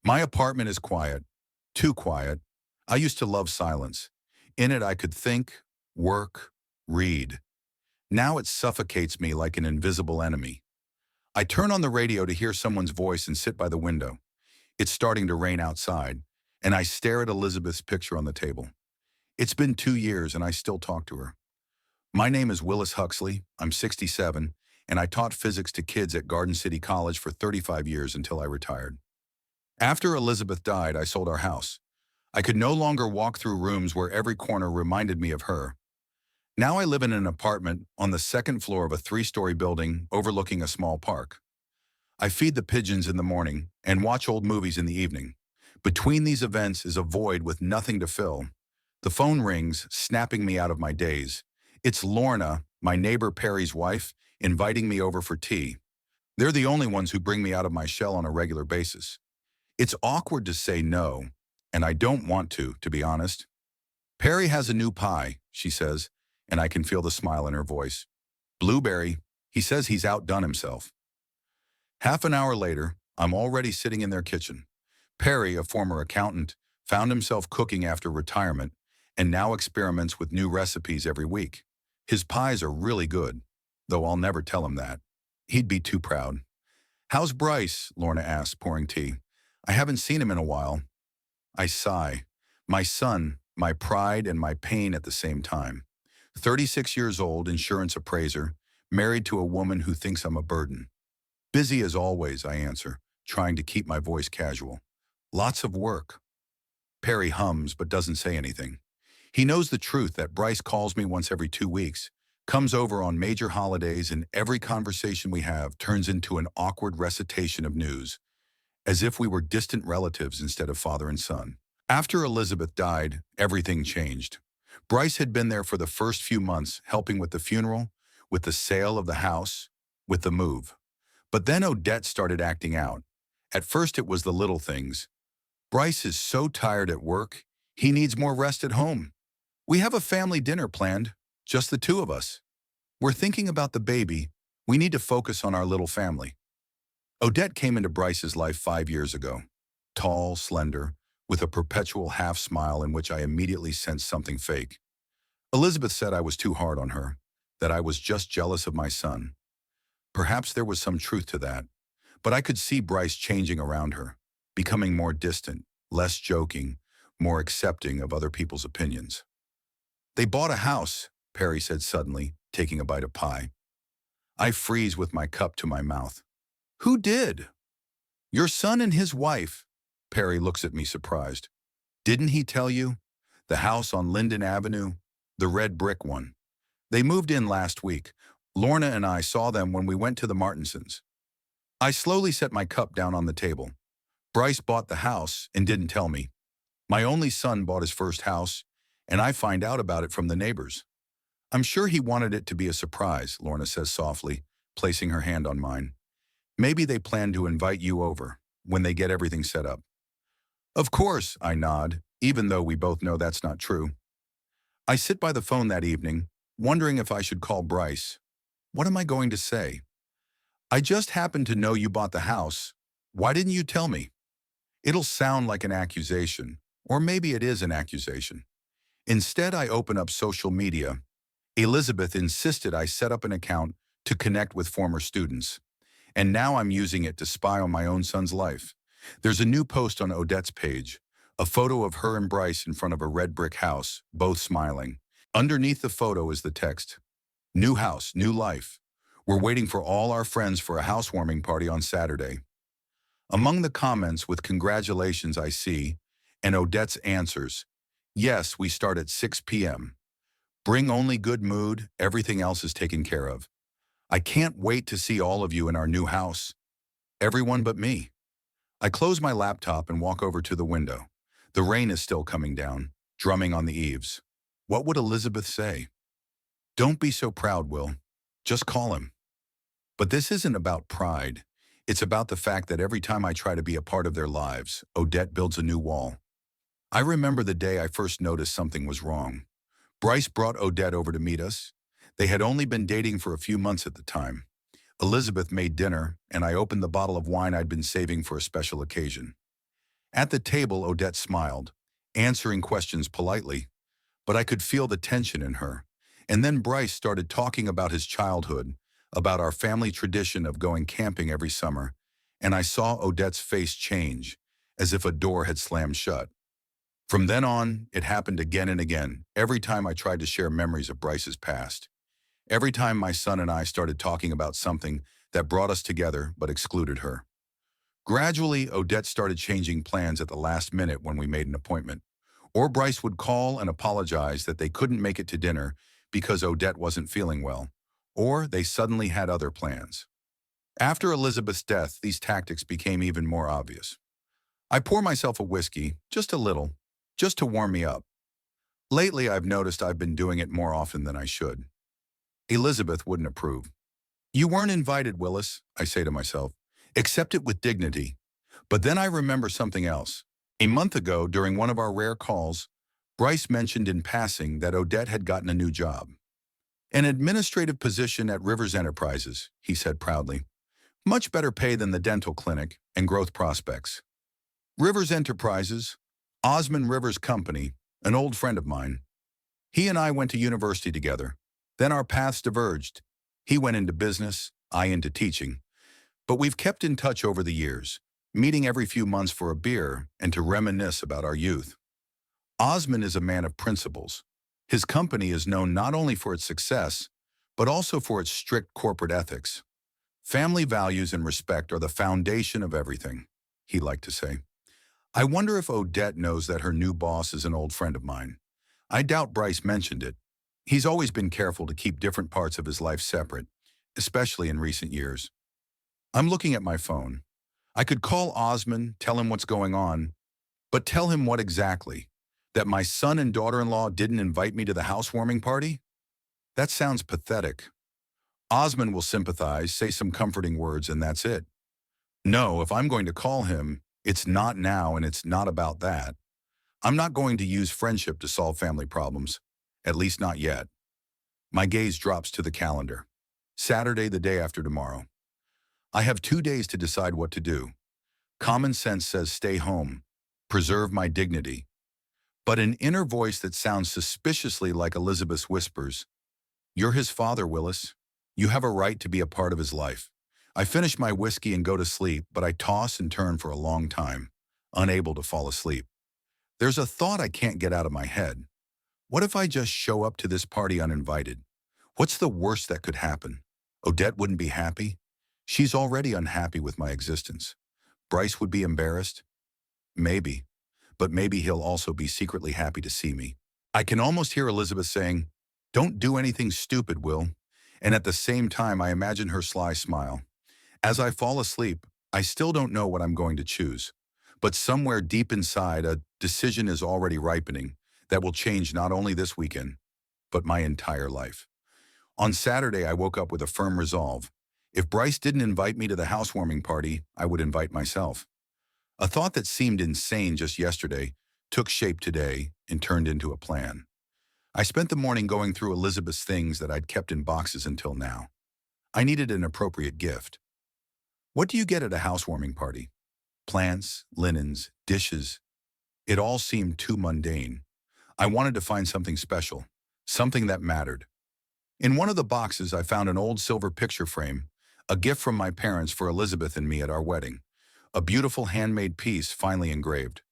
My apartment is quiet, too quiet. I used to love silence. In it, I could think, work, read. Now it suffocates me like an invisible enemy. I turn on the radio to hear someone's voice and sit by the window. It's starting to rain outside, and I stare at Elizabeth's picture on the table. It's been 2 years, and I still talk to her. My name is Willis Huxley. I'm 67, and I taught physics to kids at Garden City College for 35 years until I retired. After Elizabeth died, I sold our house. I could no longer walk through rooms where every corner reminded me of her. Now I live in an apartment on the second floor of a 3-story building overlooking a small park. I feed the pigeons in the morning and watch old movies in the evening. Between these events is a void with nothing to fill. The phone rings, snapping me out of my daze. It's Lorna, my neighbor Perry's wife, inviting me over for tea. They're the only ones who bring me out of my shell on a regular basis. It's awkward to say no, and I don't want to be honest. Perry has a new pie, she says, and I can feel the smile in her voice. Blueberry, he says he's outdone himself. Half an hour later, I'm already sitting in their kitchen. Perry, a former accountant, found himself cooking after retirement and now experiments with new recipes every week. His pies are really good, though I'll never tell him that. He'd be too proud. How's Bryce? Lorna asks, pouring tea. I haven't seen him in a while. I sigh. My son, my pride and my pain at the same time. 36 years old, insurance appraiser, married to a woman who thinks I'm a burden. Busy as always, I answer, trying to keep my voice casual. Lots of work. Perry hums but doesn't say anything. He knows the truth that Bryce calls me once every 2 weeks, comes over on major holidays, and every conversation we have turns into an awkward recitation of news, as if we were distant relatives instead of father and son. After Elizabeth died, everything changed. Bryce had been there for the first few months, helping with the funeral, with the sale of the house, with the move. But then Odette started acting out. At first it was the little things. Bryce is so tired at work, he needs more rest at home. We have a family dinner planned, just the two of us. We're thinking about the baby. We need to focus on our little family. Odette came into Bryce's life 5 years ago. Tall, slender, with a perpetual half-smile in which I immediately sensed something fake. Elizabeth said I was too hard on her, that I was just jealous of my son. Perhaps there was some truth to that, but I could see Bryce changing around her, becoming more distant, less joking, more accepting of other people's opinions. They bought a house, Perry said suddenly, taking a bite of pie. I freeze with my cup to my mouth. Who did? Your son and his wife. Perry looks at me surprised. Didn't he tell you? The house on Linden Avenue, the red brick one. They moved in last week. Lorna and I saw them when we went to the Martinsons. I slowly set my cup down on the table. Bryce bought the house and didn't tell me. My only son bought his first house, and I find out about it from the neighbors. I'm sure he wanted it to be a surprise, Lorna says softly, placing her hand on mine. Maybe they plan to invite you over when they get everything set up. Of course, I nod, even though we both know that's not true. I sit by the phone that evening, wondering if I should call Bryce. What am I going to say? I just happen to know you bought the house. Why didn't you tell me? It'll sound like an accusation, or maybe it is an accusation. Instead, I open up social media. Elizabeth insisted I set up an account to connect with former students, and now I'm using it to spy on my own son's life. There's a new post on Odette's page, a photo of her and Bryce in front of a red brick house, both smiling. Underneath the photo is the text, "New house, new life. We're waiting for all our friends for a housewarming party on Saturday." Among the comments with congratulations I see, and Odette's answers, "Yes, we start at 6 p.m. Bring only good mood, everything else is taken care of. I can't wait to see all of you in our new house. Everyone but me." I close my laptop and walk over to the window. The rain is still coming down, drumming on the eaves. What would Elizabeth say? Don't be so proud, Will. Just call him. But this isn't about pride. It's about the fact that every time I try to be a part of their lives, Odette builds a new wall. I remember the day I first noticed something was wrong. Bryce brought Odette over to meet us. They had only been dating for a few months at the time. Elizabeth made dinner, and I opened the bottle of wine I'd been saving for a special occasion. At the table, Odette smiled, answering questions politely, but I could feel the tension in her. And then Bryce started talking about his childhood, about our family tradition of going camping every summer, and I saw Odette's face change, as if a door had slammed shut. From then on, it happened again and again, every time I tried to share memories of Bryce's past. Every time my son and I started talking about something that brought us together but excluded her. Gradually, Odette started changing plans at the last minute when we made an appointment. Or Bryce would call and apologize that they couldn't make it to dinner because Odette wasn't feeling well. Or they suddenly had other plans. After Elizabeth's death, these tactics became even more obvious. I pour myself a whiskey, just a little, just to warm me up. Lately, I've noticed I've been doing it more often than I should. Elizabeth wouldn't approve. "You weren't invited, Willis," I say to myself. "Accept it with dignity." But then I remember something else. A month ago, during one of our rare calls, Bryce mentioned in passing that Odette had gotten a new job. "An administrative position at Rivers Enterprises," he said proudly. "Much better pay than the dental clinic and growth prospects." Rivers Enterprises, Osman Rivers' company, an old friend of mine. He and I went to university together. Then our paths diverged. He went into business, I into teaching. But we've kept in touch over the years, meeting every few months for a beer and to reminisce about our youth. Osman is a man of principles. His company is known not only for its success, but also for its strict corporate ethics. "Family values and respect are the foundation of everything," he liked to say. I wonder if Odette knows that her new boss is an old friend of mine. I doubt Bryce mentioned it. He's always been careful to keep different parts of his life separate, especially in recent years. I'm looking at my phone. I could call Osman, tell him what's going on, but tell him what exactly? That my son and daughter-in-law didn't invite me to the housewarming party? That sounds pathetic. Osman will sympathize, say some comforting words, and that's it. No, if I'm going to call him, it's not now and it's not about that. I'm not going to use friendship to solve family problems, at least not yet. My gaze drops to the calendar. Saturday, the day after tomorrow. I have 2 days to decide what to do. Common sense says stay home, preserve my dignity. But an inner voice that sounds suspiciously like Elizabeth's whispers, "You're his father, Willis. You have a right to be a part of his life." I finish my whiskey and go to sleep, but I toss and turn for a long time, unable to fall asleep. There's a thought I can't get out of my head. What if I just show up to this party uninvited? What's the worst that could happen? Odette wouldn't be happy. She's already unhappy with my existence. Bryce would be embarrassed. Maybe. But maybe he'll also be secretly happy to see me. I can almost hear Elizabeth saying, "Don't do anything stupid, Will." And at the same time, I imagine her sly smile. As I fall asleep, I still don't know what I'm going to choose. But somewhere deep inside, a decision is already ripening that will change not only this weekend, but my entire life. On Saturday, I woke up with a firm resolve. If Bryce didn't invite me to the housewarming party, I would invite myself. A thought that seemed insane just yesterday took shape today and turned into a plan. I spent the morning going through Elizabeth's things that I'd kept in boxes until now. I needed an appropriate gift. What do you get at a housewarming party? Plants, linens, dishes. It all seemed too mundane. I wanted to find something special, something that mattered. In one of the boxes, I found an old silver picture frame, a gift from my parents for Elizabeth and me at our wedding. A beautiful handmade piece finely engraved.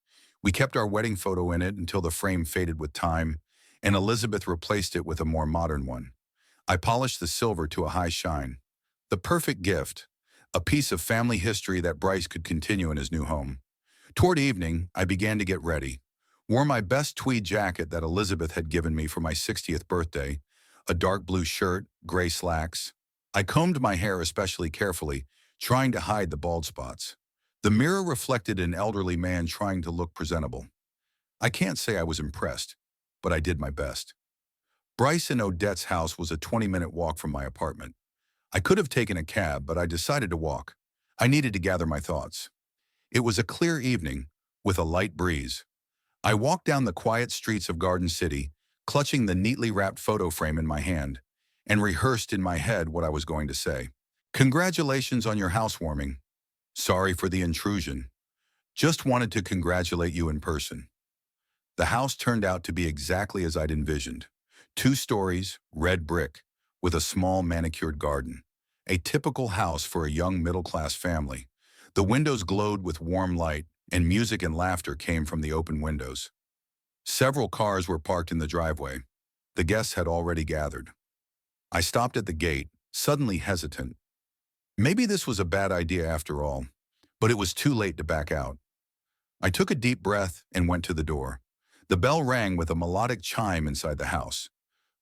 We kept our wedding photo in it until the frame faded with time, and Elizabeth replaced it with a more modern one. I polished the silver to a high shine. The perfect gift, a piece of family history that Bryce could continue in his new home. Toward evening, I began to get ready. Wore my best tweed jacket that Elizabeth had given me for my 60th birthday, a dark blue shirt, gray slacks. I combed my hair especially carefully, trying to hide the bald spots. The mirror reflected an elderly man trying to look presentable. I can't say I was impressed, but I did my best. Bryce and Odette's house was a 20-minute walk from my apartment. I could have taken a cab, but I decided to walk. I needed to gather my thoughts. It was a clear evening, with a light breeze. I walked down the quiet streets of Garden City, clutching the neatly wrapped photo frame in my hand, and rehearsed in my head what I was going to say. "Congratulations on your housewarming. Sorry for the intrusion. Just wanted to congratulate you in person. The house turned out to be exactly as I'd envisioned. 2 stories, red brick, with a small manicured garden. A typical house for a young middle-class family. The windows glowed with warm light, and music and laughter came from the open windows. Several cars were parked in the driveway. The guests had already gathered. I stopped at the gate, suddenly hesitant. Maybe this was a bad idea after all, but it was too late to back out. I took a deep breath and went to the door. The bell rang with a melodic chime inside the house.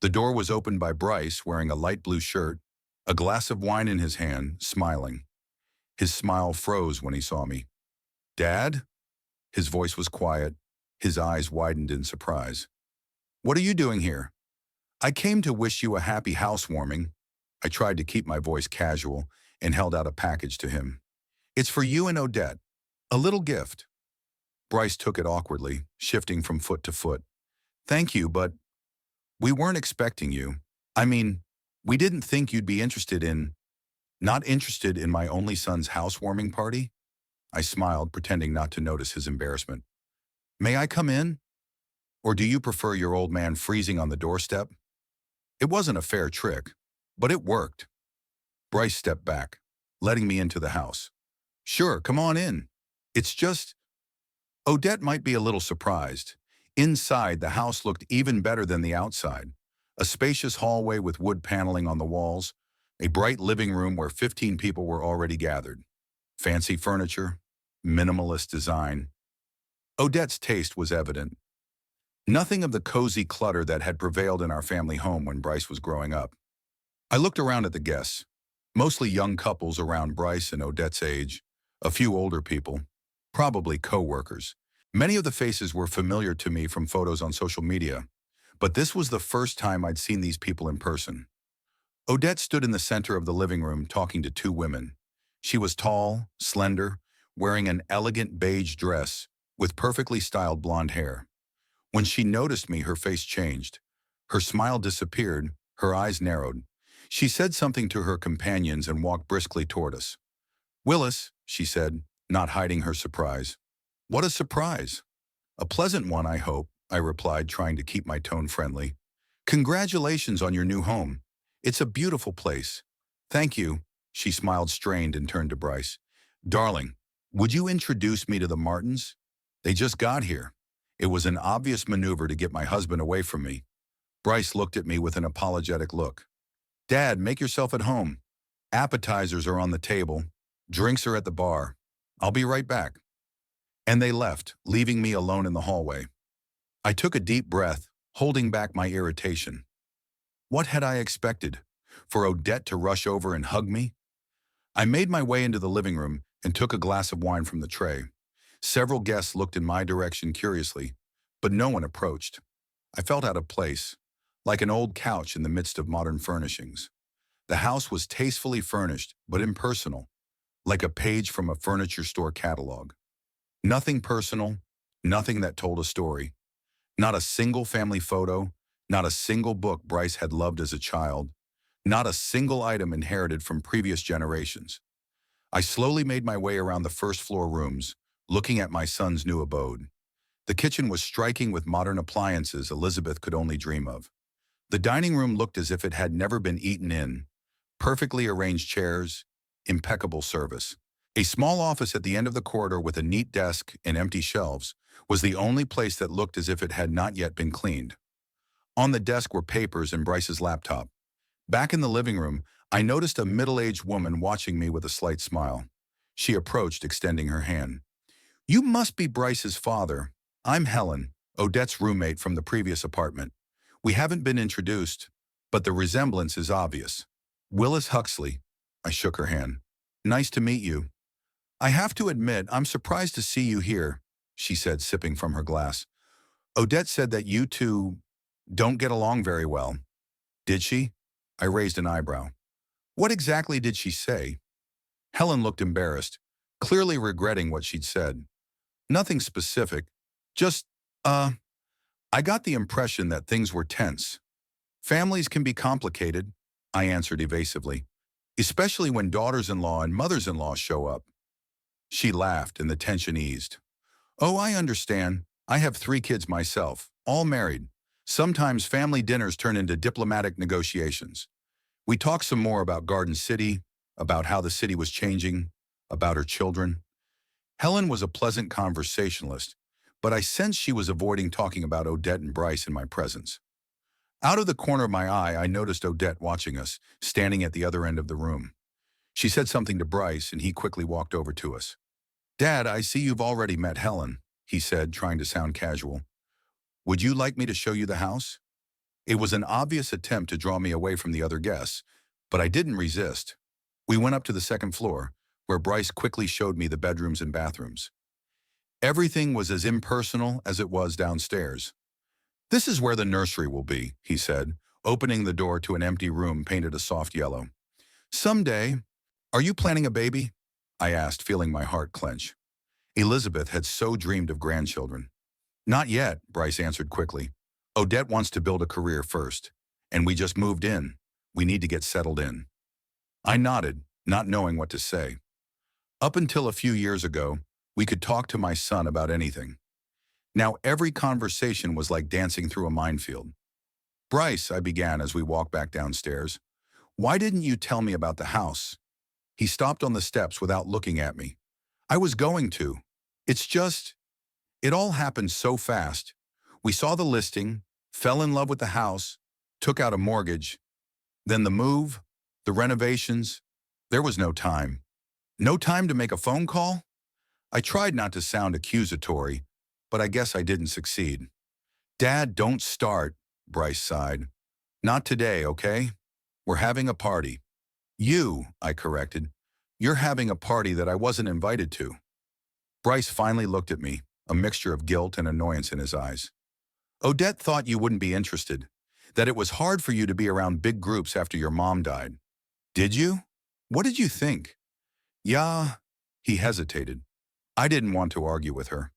The door was opened by Bryce, wearing a light blue shirt, a glass of wine in his hand, smiling. His smile froze when he saw me. "Dad?" His voice was quiet. His eyes widened in surprise. "What are you doing here?" "I came to wish you a happy housewarming." I tried to keep my voice casual and held out a package to him. "It's for you and Odette. A little gift." Bryce took it awkwardly, shifting from foot to foot. "Thank you, but we weren't expecting you. I mean, we didn't think you'd be not interested in my only son's housewarming party?" I smiled, pretending not to notice his embarrassment. "May I come in? Or do you prefer your old man freezing on the doorstep?" It wasn't a fair trick, but it worked. Bryce stepped back, letting me into the house. "Sure, come on in. It's just—" Odette might be a little surprised. Inside, the house looked even better than the outside. A spacious hallway with wood paneling on the walls, a bright living room where 15 people were already gathered. Fancy furniture, minimalist design. Odette's taste was evident. Nothing of the cozy clutter that had prevailed in our family home when Bryce was growing up. I looked around at the guests, mostly young couples around Bryce and Odette's age, a few older people, probably co-workers. Many of the faces were familiar to me from photos on social media, but this was the first time I'd seen these people in person. Odette stood in the center of the living room talking to 2 women. She was tall, slender, wearing an elegant beige dress with perfectly styled blonde hair. When she noticed me, her face changed. Her smile disappeared, her eyes narrowed. She said something to her companions and walked briskly toward us. "Willis," she said, not hiding her surprise. "What a surprise." "A pleasant one, I hope," I replied, trying to keep my tone friendly. "Congratulations on your new home. It's a beautiful place." "Thank you." She smiled strained and turned to Bryce. "Darling, would you introduce me to the Martins? They just got here." It was an obvious maneuver to get my husband away from me. Bryce looked at me with an apologetic look. "Dad, make yourself at home. Appetizers are on the table. Drinks are at the bar. I'll be right back." And they left, leaving me alone in the hallway. I took a deep breath, holding back my irritation. What had I expected? For Odette to rush over and hug me? I made my way into the living room and took a glass of wine from the tray. Several guests looked in my direction curiously, but no one approached. I felt out of place, like an old couch in the midst of modern furnishings. The house was tastefully furnished, but impersonal, like a page from a furniture store catalog. Nothing personal, nothing that told a story. Not a single family photo, not a single book Bryce had loved as a child, not a single item inherited from previous generations. I slowly made my way around the first-floor rooms, looking at my son's new abode. The kitchen was striking with modern appliances Elizabeth could only dream of. The dining room looked as if it had never been eaten in. Perfectly arranged chairs, impeccable service. A small office at the end of the corridor with a neat desk and empty shelves was the only place that looked as if it had not yet been cleaned. On the desk were papers and Bryce's laptop. Back in the living room, I noticed a middle-aged woman watching me with a slight smile. She approached, extending her hand. "You must be Bryce's father. I'm Helen, Odette's roommate from the previous apartment. We haven't been introduced, but the resemblance is obvious. Willis Huxley." I shook her hand. "Nice to meet you." "I have to admit, I'm surprised to see you here," she said, sipping from her glass. "Odette said that you two don't get along very well." "Did she?" I raised an eyebrow. "What exactly did she say?" Helen looked embarrassed, clearly regretting what she'd said. "Nothing specific. Just, I got the impression that things were tense." "Families can be complicated," I answered evasively, "especially when daughters-in-law and mothers-in-law show up." She laughed and the tension eased. Oh, I understand. I have 3 kids myself, all married. Sometimes family dinners turn into diplomatic negotiations. We talked some more about Garden City, about how the city was changing, about her children. Helen was a pleasant conversationalist, but I sensed she was avoiding talking about Odette and Bryce in my presence. Out of the corner of my eye, I noticed Odette watching us, standing at the other end of the room. She said something to Bryce, and he quickly walked over to us. "Dad, I see you've already met Helen," he said, trying to sound casual. "Would you like me to show you the house?" It was an obvious attempt to draw me away from the other guests, but I didn't resist. We went up to the second floor, where Bryce quickly showed me the bedrooms and bathrooms. Everything was as impersonal as it was downstairs. "This is where the nursery will be," he said, opening the door to an empty room painted a soft yellow. "Someday, are you planning a baby?" I asked, feeling my heart clench. Elizabeth had so dreamed of grandchildren. "Not yet," Bryce answered quickly. "Odette wants to build a career first, and we just moved in. We need to get settled in." I nodded, not knowing what to say. Up until a few years ago, we could talk to my son about anything. Now every conversation was like dancing through a minefield. "Bryce," I began as we walked back downstairs, "why didn't you tell me about the house?" He stopped on the steps without looking at me. "I was going to. It's just, it all happened so fast. We saw the listing, fell in love with the house, took out a mortgage. Then the move, the renovations. There was no time. No time to make a phone call?" I tried not to sound accusatory, but I guess I didn't succeed. "Dad, don't start," Bryce sighed. "Not today, okay? We're having a party." I corrected. "You're having a party that I wasn't invited to." Bryce finally looked at me, a mixture of guilt and annoyance in his eyes. "Odette thought you wouldn't be interested, that it was hard for you to be around big groups after your mom died." "Did you? What did you think?" "Yeah," he hesitated. I didn't want to argue with her.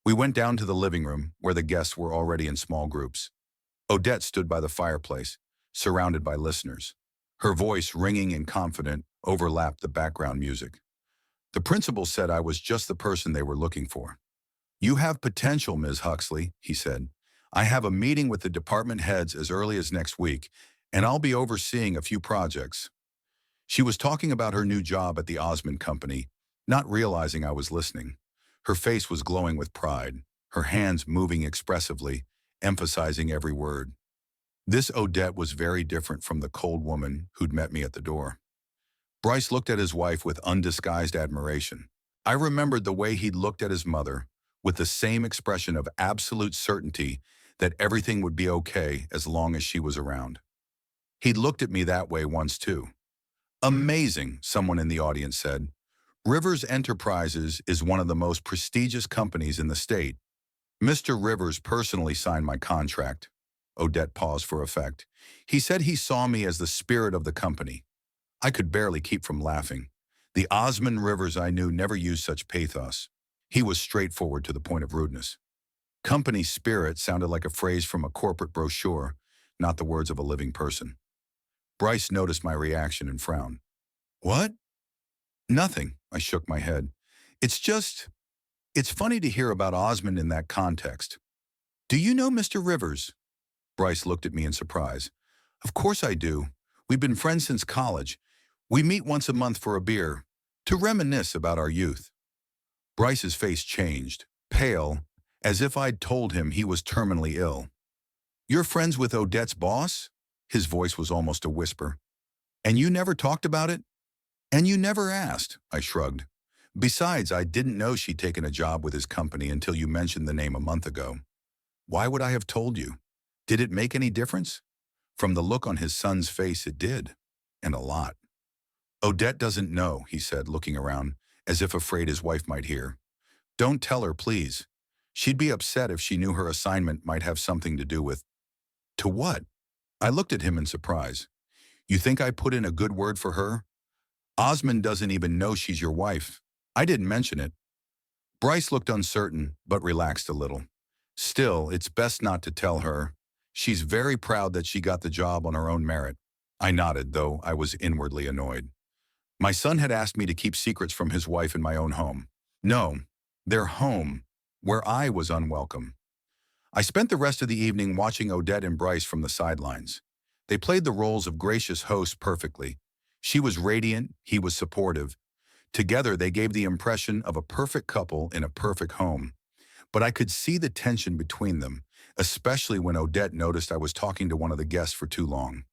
We went down to the living room, where the guests were already in small groups. Odette stood by the fireplace, surrounded by listeners. Her voice, ringing and confident, overlapped the background music. "The principal said I was just the person they were looking for." "You have potential, Ms. Huxley," he said. "I have a meeting with the department heads as early as next week, and I'll be overseeing a few projects." She was talking about her new job at the Osman company, not realizing I was listening. Her face was glowing with pride, her hands moving expressively, emphasizing every word. This Odette was very different from the cold woman who'd met me at the door. Bryce looked at his wife with undisguised admiration. I remembered the way he'd looked at his mother, with the same expression of absolute certainty that everything would be okay as long as she was around. He'd looked at me that way once too. "Amazing," someone in the audience said. "Rivers Enterprises is one of the most prestigious companies in the state. Mr. Rivers personally signed my contract." Odette paused for effect. "He said he saw me as the spirit of the company." I could barely keep from laughing. The Osman Rivers I knew never used such pathos. He was straightforward to the point of rudeness. Company spirit sounded like a phrase from a corporate brochure, not the words of a living person. Bryce noticed my reaction and frowned. "What?" "Nothing," I shook my head. It's funny to hear about Osmond in that context." "Do you know Mr. Rivers?" Bryce looked at me in surprise. "Of course I do. We've been friends since college. We meet once a month for a beer, to reminisce about our youth." Bryce's face changed, pale, as if I'd told him he was terminally ill. "You're friends with Odette's boss?" His voice was almost a whisper. "And you never talked about it?" "And you never asked," I shrugged. "Besides, I didn't know she'd taken a job with his company until you mentioned the name a month ago." "Why would I have told you? Did it make any difference?" From the look on his son's face, it did, and a lot. "Odette doesn't know," he said, looking around, as if afraid his wife might hear. "Don't tell her, please. She'd be upset if she knew her assignment might have something to do with—" "To what?" I looked at him in surprise. "You think I put in a good word for her? Osmond doesn't even know she's your wife. I didn't mention it." Bryce looked uncertain, but relaxed a little. "Still, it's best not to tell her. She's very proud that she got the job on her own merit." I nodded, though I was inwardly annoyed. My son had asked me to keep secrets from his wife in my own home. No, their home, where I was unwelcome. I spent the rest of the evening watching Odette and Bryce from the sidelines. They played the roles of gracious hosts perfectly. She was radiant, he was supportive. Together, they gave the impression of a perfect couple in a perfect home. But I could see the tension between them, especially when Odette noticed I was talking to one of the guests for too long.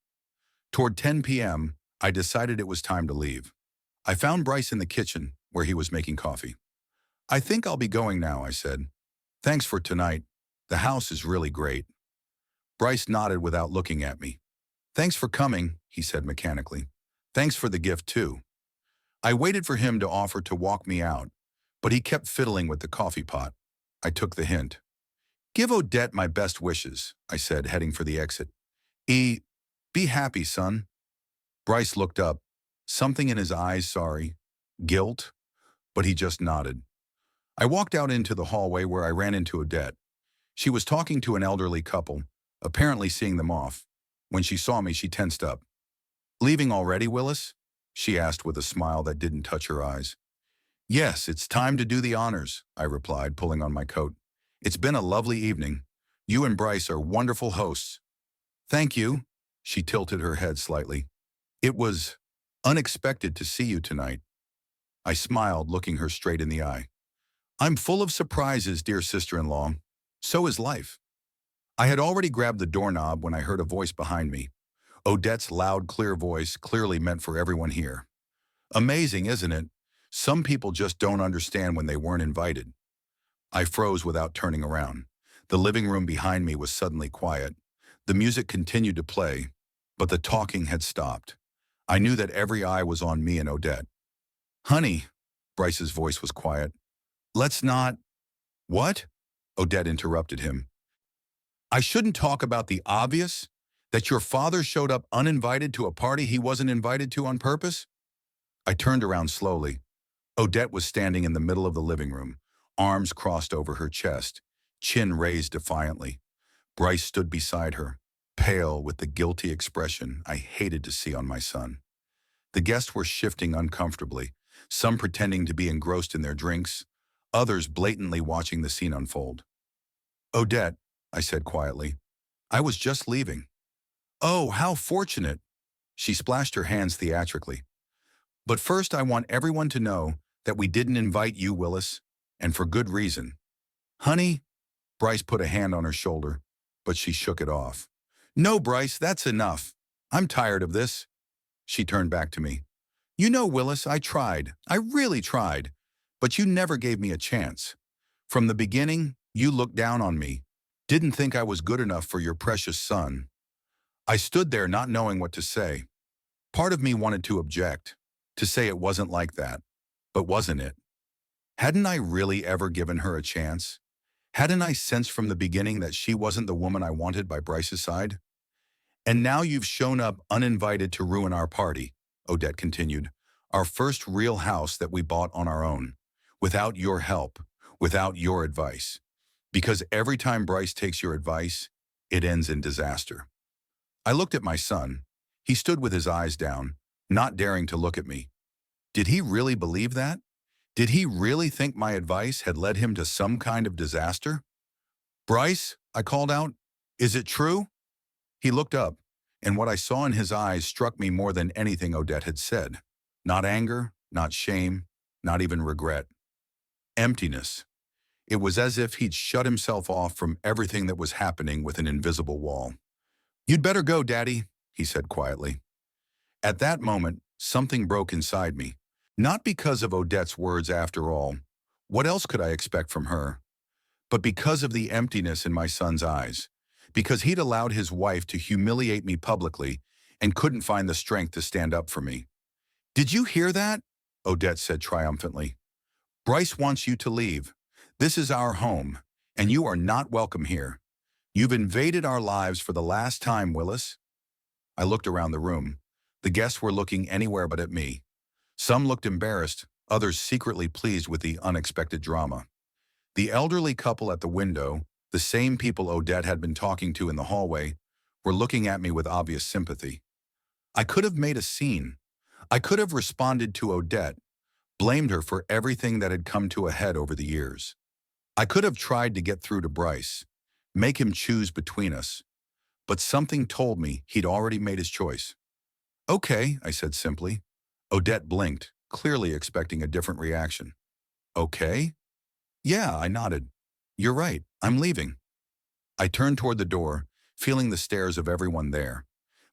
Toward 10 p.m., I decided it was time to leave. I found Bryce in the kitchen, where he was making coffee. "I think I'll be going now," I said. "Thanks for tonight. The house is really great." Bryce nodded without looking at me. "Thanks for coming," he said mechanically. "Thanks for the gift, too." I waited for him to offer to walk me out, but he kept fiddling with the coffee pot. I took the hint. "Give Odette my best wishes," I said, heading for the exit. Be happy, son." Bryce looked up, something in his eyes, sorry, guilt, but he just nodded. I walked out into the hallway where I ran into Odette. She was talking to an elderly couple, apparently seeing them off. When she saw me, she tensed up. "Leaving already, Willis?" she asked with a smile that didn't touch her eyes. "Yes, it's time to do the honors," I replied, pulling on my coat. "It's been a lovely evening. You and Bryce are wonderful hosts." "Thank you." She tilted her head slightly. "It was unexpected to see you tonight." I smiled, looking her straight in the eye. "I'm full of surprises, dear sister-in-law. So is life." I had already grabbed the doorknob when I heard a voice behind me. Odette's loud, clear voice, clearly meant for everyone here. Amazing, isn't it? Some people just don't understand when they weren't invited. I froze without turning around. The living room behind me was suddenly quiet. The music continued to play, but the talking had stopped. I knew that every eye was on me and Odette. "Honey," Bryce's voice was quiet. "Let's not—" "What?" Odette interrupted him. "I shouldn't talk about the obvious? That your father showed up uninvited to a party he wasn't invited to on purpose?" I turned around slowly. Odette was standing in the middle of the living room, arms crossed over her chest, chin raised defiantly. Bryce stood beside her, pale with the guilty expression I hated to see on my son. The guests were shifting uncomfortably, some pretending to be engrossed in their drinks, others blatantly watching the scene unfold. "Odette," I said quietly, "I was just leaving." "Oh, how fortunate!" She splashed her hands theatrically. "But first I want everyone to know that we didn't invite you, Willis, and for good reason." "Honey," Bryce put a hand on her shoulder, but she shook it off. "No, Bryce, that's enough. I'm tired of this." She turned back to me. "You know, Willis, I tried. I really tried. But you never gave me a chance. From the beginning, you looked down on me, didn't think I was good enough for your precious son." I stood there not knowing what to say. Part of me wanted to object, to say it wasn't like that. But wasn't it? Hadn't I really ever given her a chance? Hadn't I sensed from the beginning that she wasn't the woman I wanted by Bryce's side? "And now you've shown up uninvited to ruin our party," Odette continued. "Our first real house that we bought on our own. Without your help, without your advice. Because every time Bryce takes your advice, it ends in disaster." I looked at my son. He stood with his eyes down, not daring to look at me. Did he really believe that? Did he really think my advice had led him to some kind of disaster? "Bryce," I called out, "is it true?" He looked up, and what I saw in his eyes struck me more than anything Odette had said. Not anger, not shame, not even regret. Emptiness. It was as if he'd shut himself off from everything that was happening with an invisible wall. "You'd better go, Daddy," he said quietly. At that moment, something broke inside me. Not because of Odette's words after all. What else could I expect from her? But because of the emptiness in my son's eyes. Because he'd allowed his wife to humiliate me publicly and couldn't find the strength to stand up for me. "Did you hear that?" Odette said triumphantly. "Bryce wants you to leave. This is our home, and you are not welcome here. You've invaded our lives for the last time, Willis." I looked around the room. The guests were looking anywhere but at me. Some looked embarrassed, others secretly pleased with the unexpected drama. The elderly couple at the window, the same people Odette had been talking to in the hallway, were looking at me with obvious sympathy. I could have made a scene. I could have responded to Odette, blamed her for everything that had come to a head over the years. I could have tried to get through to Bryce, make him choose between us, but something told me he'd already made his choice. Okay, I said simply. Odette blinked, clearly expecting a different reaction. Okay? Yeah, I nodded. You're right, I'm leaving. I turned toward the door, feeling the stares of everyone there.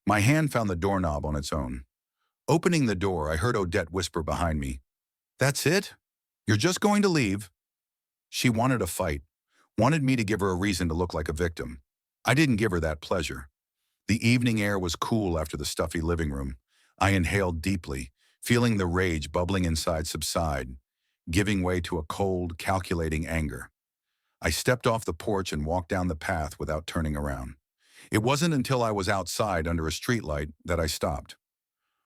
My hand found the doorknob on its own. Opening the door, I heard Odette whisper behind me, "That's it? You're just going to leave?" She wanted a fight, wanted me to give her a reason to look like a victim. I didn't give her that pleasure. The evening air was cool after the stuffy living room. I inhaled deeply, feeling the rage bubbling inside subside, giving way to a cold, calculating anger. I stepped off the porch and walked down the path without turning around. It wasn't until I was outside under a streetlight that I stopped.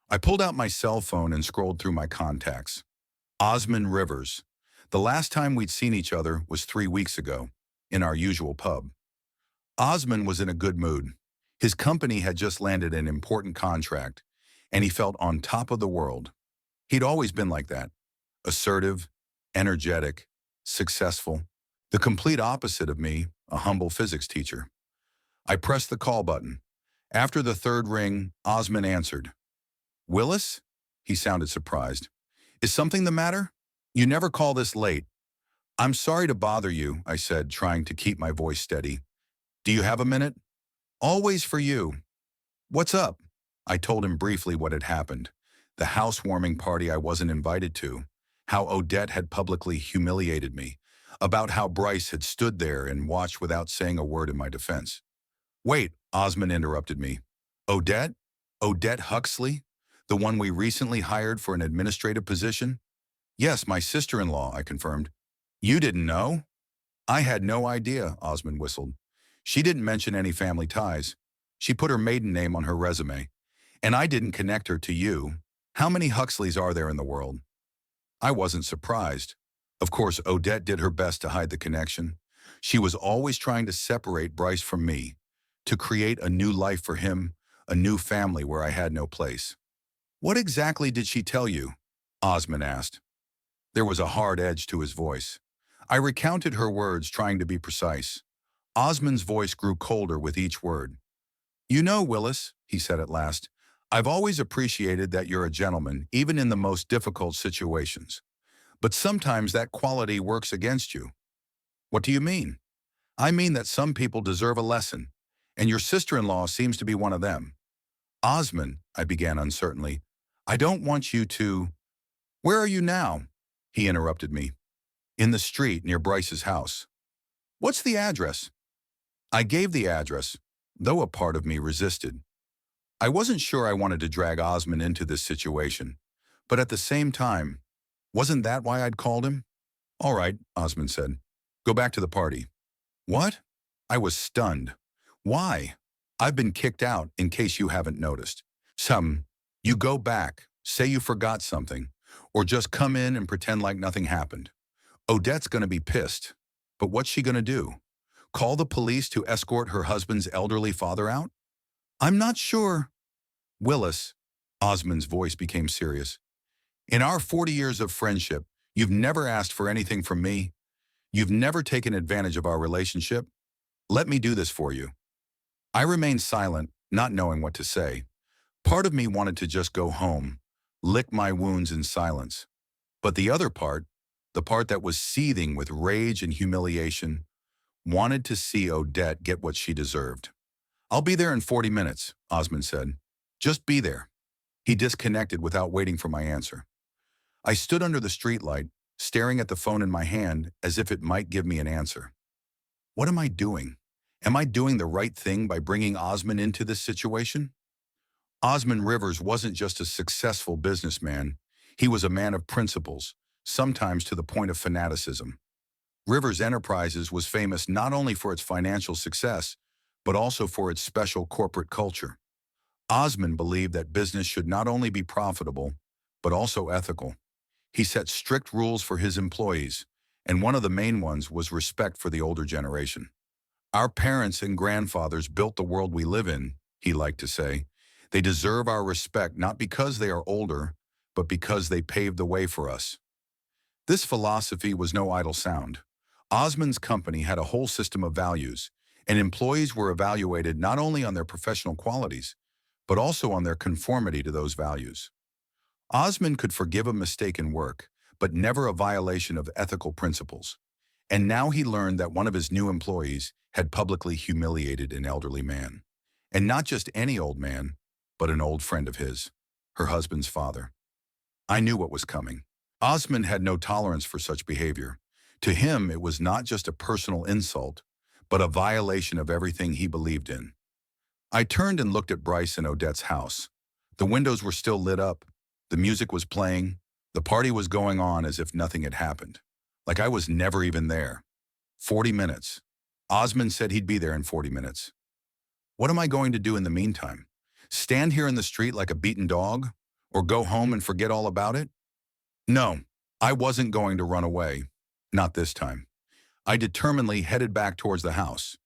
I pulled out my cell phone and scrolled through my contacts. Osman Rivers. The last time we'd seen each other was 3 weeks ago, in our usual pub. Osman was in a good mood. His company had just landed an important contract, and he felt on top of the world. He'd always been like that, assertive, energetic, successful, the complete opposite of me, a humble physics teacher. I pressed the call button. After the third ring, Osman answered. "Willis?" He sounded surprised. "Is something the matter? You never call this late." "I'm sorry to bother you," I said, trying to keep my voice steady. "Do you have a minute?" "Always for you." "What's up?" I told him briefly what had happened. The housewarming party I wasn't invited to, how Odette had publicly humiliated me, about how Bryce had stood there and watched without saying a word in my defense. "Wait," Osman interrupted me. "Odette? Odette Huxley? The one we recently hired for an administrative position?" "Yes, my sister-in-law," I confirmed. "You didn't know?" "I had no idea," Osman whistled. "She didn't mention any family ties. She put her maiden name on her resume. And I didn't connect her to you. How many Huxleys are there in the world?" I wasn't surprised. Of course, Odette did her best to hide the connection. She was always trying to separate Bryce from me, to create a new life for him, a new family where I had no place. "What exactly did she tell you?" Osman asked. There was a hard edge to his voice. I recounted her words, trying to be precise. Osman's voice grew colder with each word. "You know, Willis," he said at last, "I've always appreciated that you're a gentleman, even in the most difficult situations. But sometimes that quality works against you." "What do you mean?" "I mean that some people deserve a lesson, and your sister-in-law seems to be one of them." "Osman," I began uncertainly, "I don't want you to—" "Where are you now?" He interrupted me. "In the street near Bryce's house." "What's the address?" I gave the address, though a part of me resisted. I wasn't sure I wanted to drag Osman into this situation, but at the same time, wasn't that why I'd called him? "All right," Osman said. "Go back to the party." "What?" I was stunned. "Why?" "I've been kicked out, in case you haven't noticed." You go back, say you forgot something, or just come in and pretend like nothing happened. Odette's gonna be pissed. But what's she gonna do? Call the police to escort her husband's elderly father out? "I'm not sure." "Willis," Osman's voice became serious. "In our 40 years of friendship, you've never asked for anything from me. You've never taken advantage of our relationship. Let me do this for you." I remained silent, not knowing what to say. Part of me wanted to just go home, lick my wounds in silence. But the other part, the part that was seething with rage and humiliation, wanted to see Odette get what she deserved. "I'll be there in 40 minutes, Osman said. "Just be there." He disconnected without waiting for my answer. I stood under the streetlight, staring at the phone in my hand as if it might give me an answer. What am I doing? Am I doing the right thing by bringing Osman into this situation? Osman Rivers wasn't just a successful businessman. He was a man of principles, sometimes to the point of fanaticism. Rivers Enterprises was famous not only for its financial success, but also for its special corporate culture. Osman believed that business should not only be profitable, but also ethical. He set strict rules for his employees, and one of the main ones was respect for the older generation. "Our parents and grandfathers built the world we live in," he liked to say. "They deserve our respect not because they are older, but because they paved the way for us." This philosophy was no idle sound. Osman's company had a whole system of values, and employees were evaluated not only on their professional qualities, but also on their conformity to those values. Osman could forgive a mistake in work, but never a violation of ethical principles. And now he learned that one of his new employees had publicly humiliated an elderly man. And not just any old man, but an old friend of his, her husband's father. I knew what was coming. Osman had no tolerance for such behavior. To him, it was not just a personal insult, but a violation of everything he believed in. I turned and looked at Bryce and Odette's house. The windows were still lit up. The music was playing. The party was going on as if nothing had happened. Like I was never even there. 40 minutes. Osman said he'd be there in 40 minutes. What am I going to do in the meantime? Stand here in the street like a beaten dog? Or go home and forget all about it? No, I wasn't going to run away. Not this time. I determinedly headed back towards the house.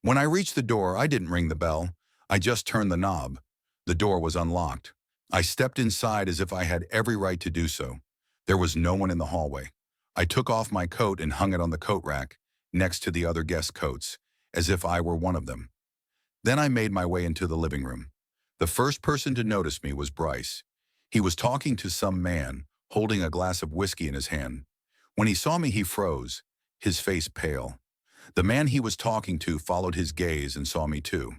When I reached the door, I didn't ring the bell. I just turned the knob. The door was unlocked. I stepped inside as if I had every right to do so. There was no one in the hallway. I took off my coat and hung it on the coat rack, next to the other guests' coats, as if I were one of them. Then I made my way into the living room. The first person to notice me was Bryce. He was talking to some man, holding a glass of whiskey in his hand. When he saw me, he froze, his face pale. The man he was talking to followed his gaze and saw me too.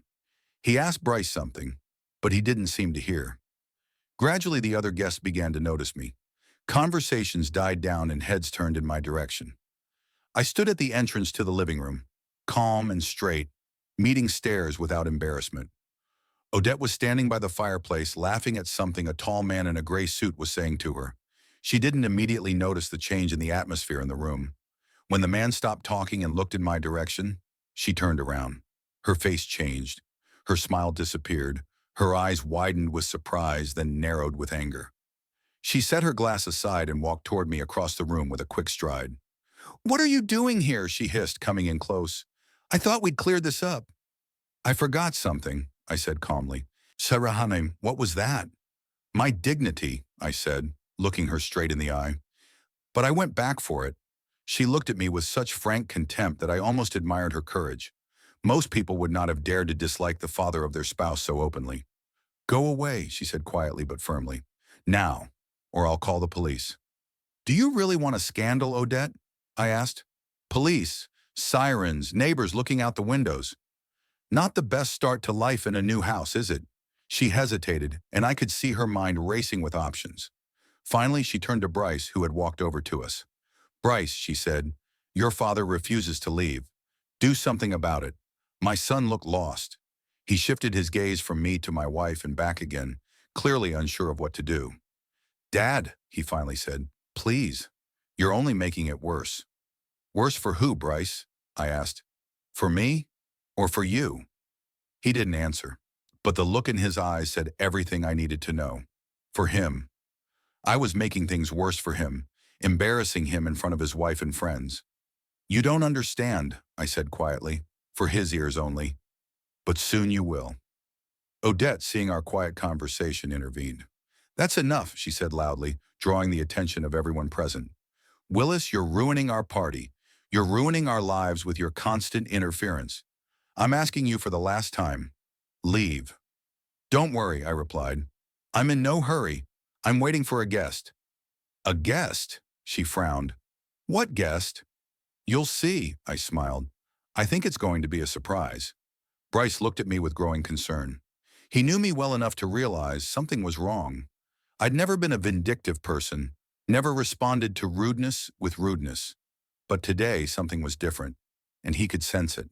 He asked Bryce something, but he didn't seem to hear. Gradually, the other guests began to notice me. Conversations died down and heads turned in my direction. I stood at the entrance to the living room, calm and straight, meeting stares without embarrassment. Odette was standing by the fireplace, laughing at something a tall man in a gray suit was saying to her. She didn't immediately notice the change in the atmosphere in the room. When the man stopped talking and looked in my direction, she turned around. Her face changed. Her smile disappeared. Her eyes widened with surprise, then narrowed with anger. She set her glass aside and walked toward me across the room with a quick stride. "What are you doing here?" she hissed, coming in close. "I thought we'd cleared this up." "I forgot something," I said calmly. "Sarahanim, what was that?" "My dignity," I said, looking her straight in the eye. But I went back for it. She looked at me with such frank contempt that I almost admired her courage. Most people would not have dared to dislike the father of their spouse so openly. "Go away," she said quietly but firmly. "Now, or I'll call the police." "Do you really want a scandal, Odette?" I asked. "Police, sirens, neighbors looking out the windows. Not the best start to life in a new house, is it?" She hesitated, and I could see her mind racing with options. Finally, she turned to Bryce, who had walked over to us. "Bryce," she said, "your father refuses to leave. Do something about it." My son looked lost. He shifted his gaze from me to my wife and back again, clearly unsure of what to do. "Dad," he finally said, "please. You're only making it worse." "Worse for who, Bryce?" I asked. "For me? Or for you?" He didn't answer, but the look in his eyes said everything I needed to know. For him. I was making things worse for him, embarrassing him in front of his wife and friends. "You don't understand," I said quietly, for his ears only. "But soon you will." Odette, seeing our quiet conversation, intervened. "That's enough," she said loudly, drawing the attention of everyone present. "Willis, you're ruining our party. You're ruining our lives with your constant interference. I'm asking you for the last time. Leave." "Don't worry," I replied. "I'm in no hurry. I'm waiting for a guest." "A guest?" she frowned. "What guest?" "You'll see," I smiled. "I think it's going to be a surprise." Bryce looked at me with growing concern. He knew me well enough to realize something was wrong. I'd never been a vindictive person, never responded to rudeness with rudeness. But today something was different, and he could sense it.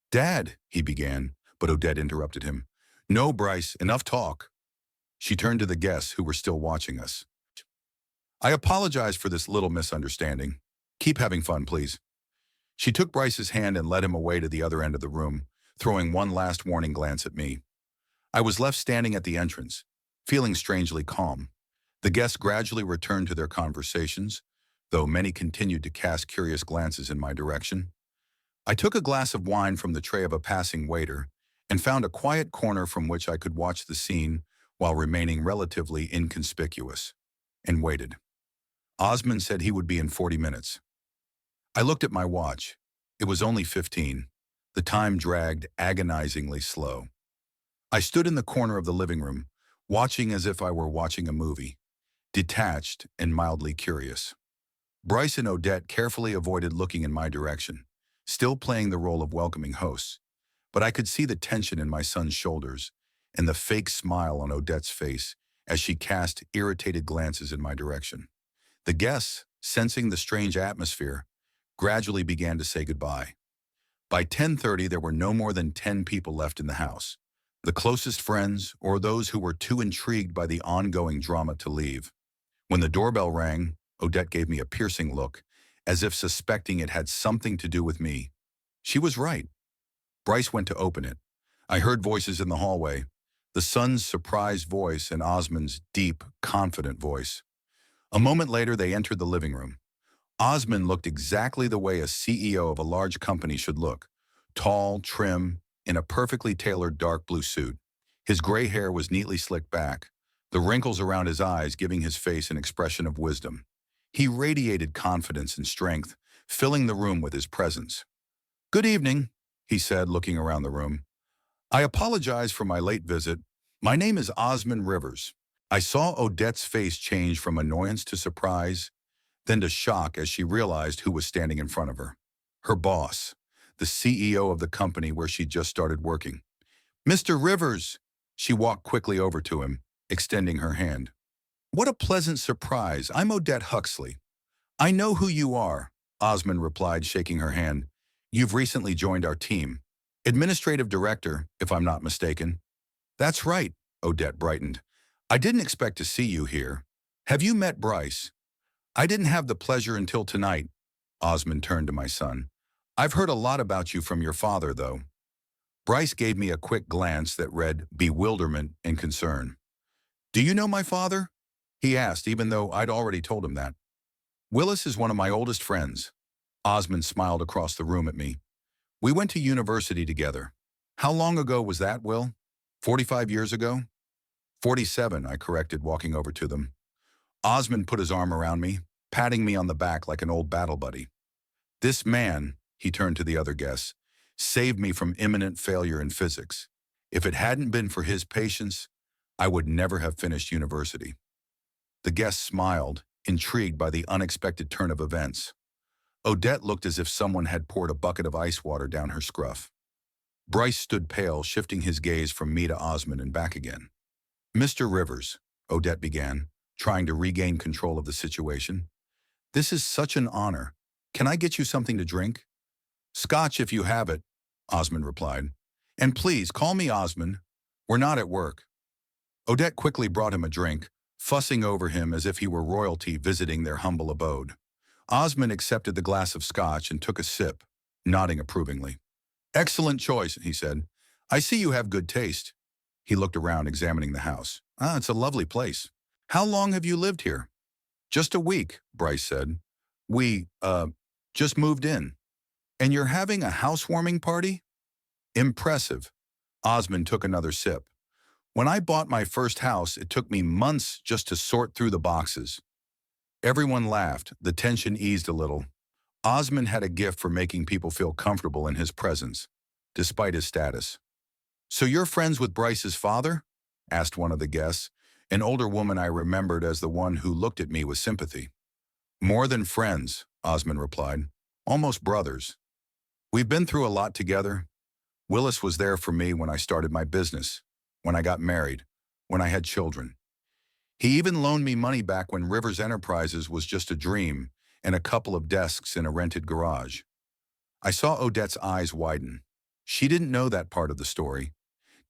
"Dad," he began, but Odette interrupted him. "No, Bryce, enough talk." She turned to the guests who were still watching us. "I apologize for this little misunderstanding. Keep having fun, please." She took Bryce's hand and led him away to the other end of the room, throwing one last warning glance at me. I was left standing at the entrance, feeling strangely calm. The guests gradually returned to their conversations, though many continued to cast curious glances in my direction. I took a glass of wine from the tray of a passing waiter and found a quiet corner from which I could watch the scene while remaining relatively inconspicuous, and waited. Osman said he would be in 40 minutes. I looked at my watch. It was only 15. The time dragged agonizingly slow. I stood in the corner of the living room, watching as if I were watching a movie, detached and mildly curious. Bryce and Odette carefully avoided looking in my direction, still playing the role of welcoming hosts. But I could see the tension in my son's shoulders and the fake smile on Odette's face as she cast irritated glances in my direction. The guests, sensing the strange atmosphere, gradually began to say goodbye. By 10:30, there were no more than 10 people left in the house, the closest friends or those who were too intrigued by the ongoing drama to leave. When the doorbell rang, Odette gave me a piercing look, as if suspecting it had something to do with me. She was right. Bryce went to open it. I heard voices in the hallway, the son's surprised voice and Osman's deep, confident voice. A moment later, they entered the living room. Osman looked exactly the way a CEO of a large company should look, tall, trim, in a perfectly tailored dark blue suit. His gray hair was neatly slicked back, the wrinkles around his eyes giving his face an expression of wisdom. He radiated confidence and strength, filling the room with his presence. "Good evening," he said, looking around the room. "I apologize for my late visit. My name is Osman Rivers." I saw Odette's face change from annoyance to surprise, then to shock as she realized who was standing in front of her. Her boss, the CEO of the company where she just started working. "Mr. Rivers!" She walked quickly over to him, extending her hand. "What a pleasant surprise. I'm Odette Huxley." "I know who you are," Osman replied, shaking her hand. "You've recently joined our team. Administrative director, if I'm not mistaken." "That's right," Odette brightened. "I didn't expect to see you here. Have you met Bryce?" "I didn't have the pleasure until tonight." Osman turned to my son. "I've heard a lot about you from your father, though." Bryce gave me a quick glance that read bewilderment and concern. "Do you know my father?" he asked, even though I'd already told him that. "Willis is one of my oldest friends." Osman smiled across the room at me. "We went to university together." "How long ago was that, Will?" 45 years ago?" 47, I corrected, walking over to them. Osman put his arm around me, patting me on the back like an old battle buddy. "This man," he turned to the other guests, "saved me from imminent failure in physics. If it hadn't been for his patience, I would never have finished university." The guests smiled, intrigued by the unexpected turn of events. Odette looked as if someone had poured a bucket of ice water down her scruff. Bryce stood pale, shifting his gaze from me to Osman and back again. "Mr. Rivers," Odette began, trying to regain control of the situation. "This is such an honor. Can I get you something to drink?" "Scotch if you have it," Osman replied. "And please, call me Osman. We're not at work." Odette quickly brought him a drink, fussing over him as if he were royalty visiting their humble abode. Osman accepted the glass of scotch and took a sip, nodding approvingly. "Excellent choice," he said. "I see you have good taste." He looked around, examining the house. It's a lovely place. How long have you lived here?" "Just a week," Bryce said. We just moved in." "And you're having a housewarming party?" "Impressive." Osman took another sip. "When I bought my first house, it took me months just to sort through the boxes." Everyone laughed. The tension eased a little. Osman had a gift for making people feel comfortable in his presence, despite his status. "So you're friends with Bryce's father?" asked one of the guests, an older woman I remembered as the one who looked at me with sympathy. "More than friends," Osman replied. "Almost brothers. We've been through a lot together. Willis was there for me when I started my business, when I got married, when I had children. He even loaned me money back when Rivers Enterprises was just a dream and a couple of desks in a rented garage." I saw Odette's eyes widen. She didn't know that part of the story,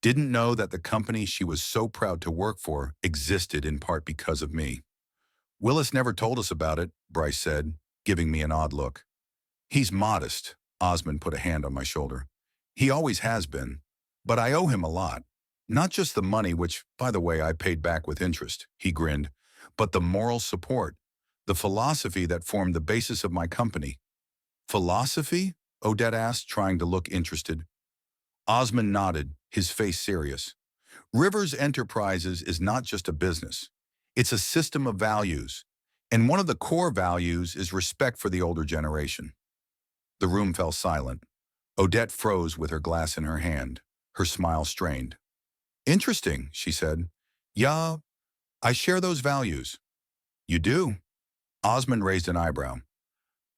didn't know that the company she was so proud to work for existed in part because of me. "Willis never told us about it," Bryce said, giving me an odd look. "He's modest." Osman put a hand on my shoulder. "He always has been. But I owe him a lot. Not just the money, which, by the way, I paid back with interest," he grinned, "but the moral support, the philosophy that formed the basis of my company." "Philosophy?" Odette asked, trying to look interested. Osman nodded, his face serious. "Rivers Enterprises is not just a business. It's a system of values. And one of the core values is respect for the older generation. The room fell silent. Odette froze with her glass in her hand, her smile strained. Interesting, she said. Yeah, I share those values. You do? Osman raised an eyebrow.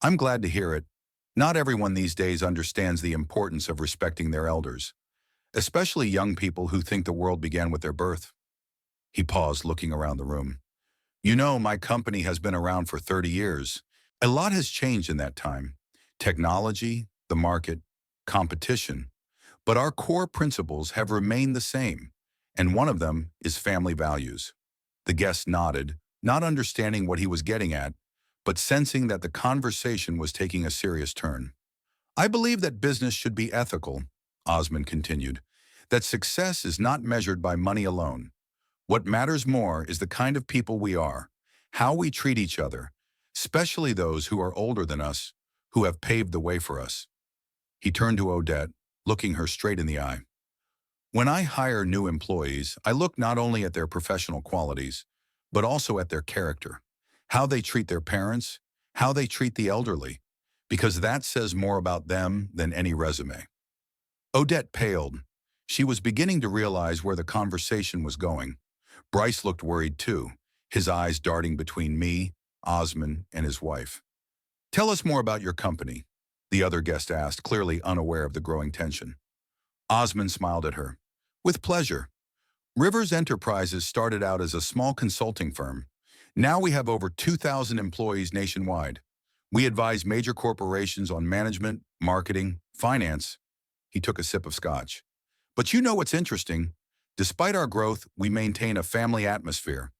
I'm glad to hear it. Not everyone these days understands the importance of respecting their elders, especially young people who think the world began with their birth. He paused, looking around the room. You know, my company has been around for 30 years. A lot has changed in that time. Technology, the market, competition. But our core principles have remained the same, and one of them is family values. The guest nodded, not understanding what he was getting at, but sensing that the conversation was taking a serious turn. I believe that business should be ethical, Osman continued, that success is not measured by money alone. What matters more is the kind of people we are, how we treat each other, especially those who are older than us, who have paved the way for us. He turned to Odette, looking her straight in the eye. When I hire new employees, I look not only at their professional qualities, but also at their character, how they treat their parents, how they treat the elderly, because that says more about them than any resume. Odette paled. She was beginning to realize where the conversation was going. Bryce looked worried too, his eyes darting between me, Osman, and his wife. Tell us more about your company, the other guest asked, clearly unaware of the growing tension. Osman smiled at her. With pleasure. Rivers Enterprises started out as a small consulting firm. Now we have over 2,000 employees nationwide. We advise major corporations on management, marketing, finance. He took a sip of scotch. But you know what's interesting? Despite our growth, we maintain a family atmosphere.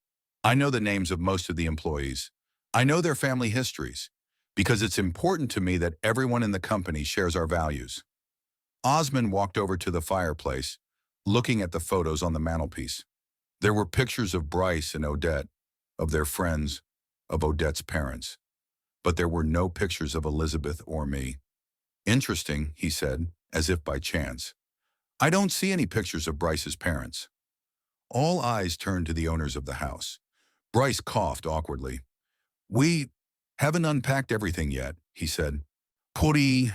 I know the names of most of the employees. I know their family histories, because it's important to me that everyone in the company shares our values. Osman walked over to the fireplace, looking at the photos on the mantelpiece. There were pictures of Bryce and Odette, of their friends, of Odette's parents. But there were no pictures of Elizabeth or me. Interesting, he said, as if by chance. I don't see any pictures of Bryce's parents. All eyes turned to the owners of the house. Bryce coughed awkwardly. We haven't unpacked everything yet, he said. Putty.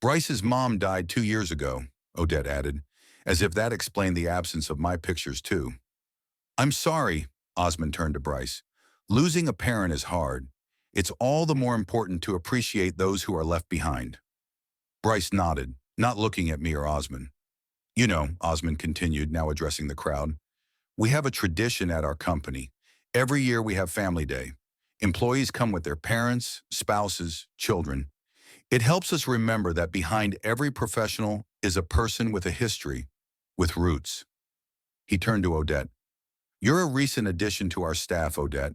Bryce's mom died 2 years ago, Odette added, as if that explained the absence of my pictures too. I'm sorry, Osman turned to Bryce. Losing a parent is hard. It's all the more important to appreciate those who are left behind. Bryce nodded, not looking at me or Osman. You know, Osman continued, now addressing the crowd. We have a tradition at our company. Every year we have Family Day. Employees come with their parents, spouses, children. It helps us remember that behind every professional is a person with a history, with roots. He turned to Odette. You're a recent addition to our staff, Odette.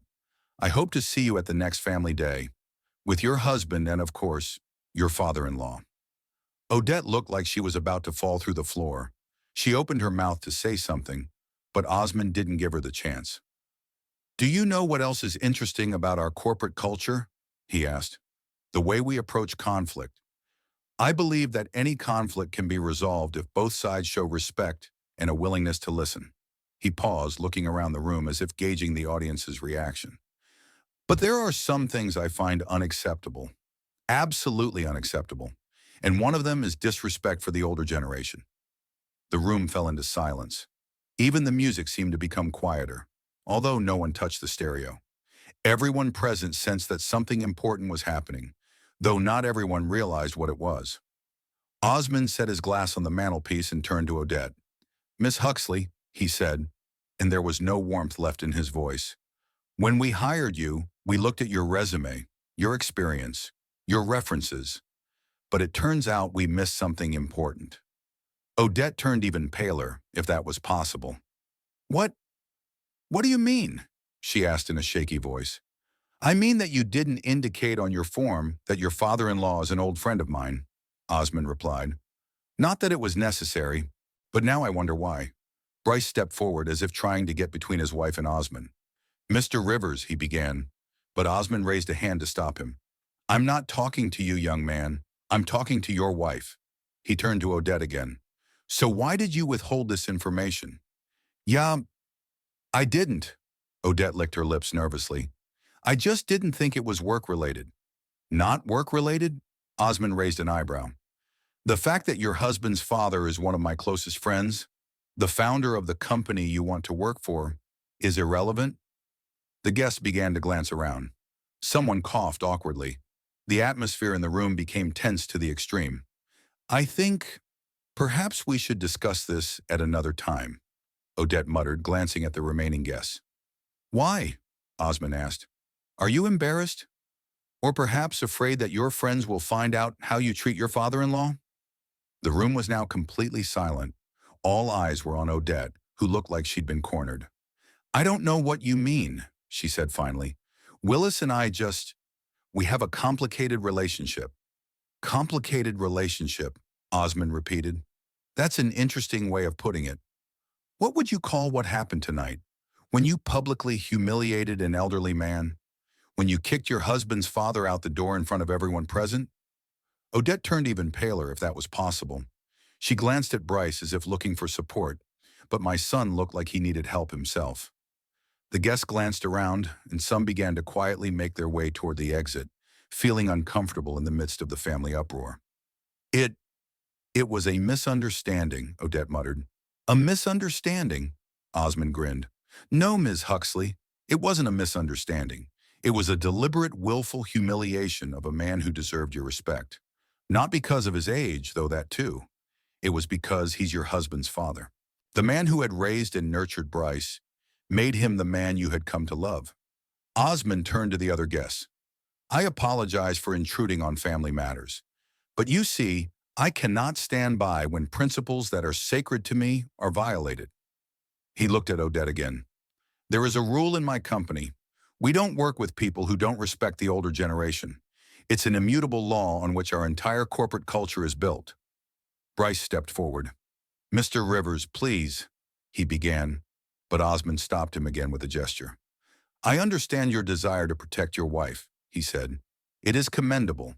I hope to see you at the next Family Day, with your husband and, of course, your father-in-law. Odette looked like she was about to fall through the floor. She opened her mouth to say something, but Osman didn't give her the chance. Do you know what else is interesting about our corporate culture? He asked. The way we approach conflict. I believe that any conflict can be resolved if both sides show respect and a willingness to listen. He paused, looking around the room as if gauging the audience's reaction. But there are some things I find unacceptable. Absolutely unacceptable. And one of them is disrespect for the older generation. The room fell into silence. Even the music seemed to become quieter, although no one touched the stereo. Everyone present sensed that something important was happening, though not everyone realized what it was. Osman set his glass on the mantelpiece and turned to Odette. Miss Huxley, he said, and there was no warmth left in his voice. When we hired you, we looked at your resume, your experience, your references, but it turns out we missed something important. Odette turned even paler, if that was possible. What do you mean? She asked in a shaky voice. I mean that you didn't indicate on your form that your father-in-law is an old friend of mine, Osman replied. Not that it was necessary, but now I wonder why. Bryce stepped forward as if trying to get between his wife and Osman. Mr. Rivers, he began, but Osman raised a hand to stop him. I'm not talking to you, young man. I'm talking to your wife. He turned to Odette again. So why did you withhold this information? Yeah, I didn't. Odette licked her lips nervously. I just didn't think it was work-related. Not work-related? Osman raised an eyebrow. The fact that your husband's father is one of my closest friends, the founder of the company you want to work for, is irrelevant? The guests began to glance around. Someone coughed awkwardly. The atmosphere in the room became tense to the extreme. I think perhaps we should discuss this at another time, Odette muttered, glancing at the remaining guests. Why? Osman asked. Are you embarrassed? Or perhaps afraid that your friends will find out how you treat your father-in-law? The room was now completely silent. All eyes were on Odette, who looked like she'd been cornered. I don't know what you mean, she said finally. Willis and I we have a complicated relationship. Complicated relationship, Osman repeated. That's an interesting way of putting it. What would you call what happened tonight? When you publicly humiliated an elderly man? When you kicked your husband's father out the door in front of everyone present? Odette turned even paler, if that was possible. She glanced at Bryce as if looking for support, but my son looked like he needed help himself. The guests glanced around, and some began to quietly make their way toward the exit, feeling uncomfortable in the midst of the family uproar. It was a misunderstanding, Odette muttered. A misunderstanding? Osmond grinned. No, Ms. Huxley, it wasn't a misunderstanding. It was a deliberate, willful humiliation of a man who deserved your respect. Not because of his age, though that too. It was because he's your husband's father. The man who had raised and nurtured Bryce made him the man you had come to love. Osmond turned to the other guests. I apologize for intruding on family matters. But you see, I cannot stand by when principles that are sacred to me are violated. He looked at Odette again. There is a rule in my company. We don't work with people who don't respect the older generation. It's an immutable law on which our entire corporate culture is built. Bryce stepped forward. Mr. Rivers, please, he began, but Osmond stopped him again with a gesture. I understand your desire to protect your wife, he said. It is commendable.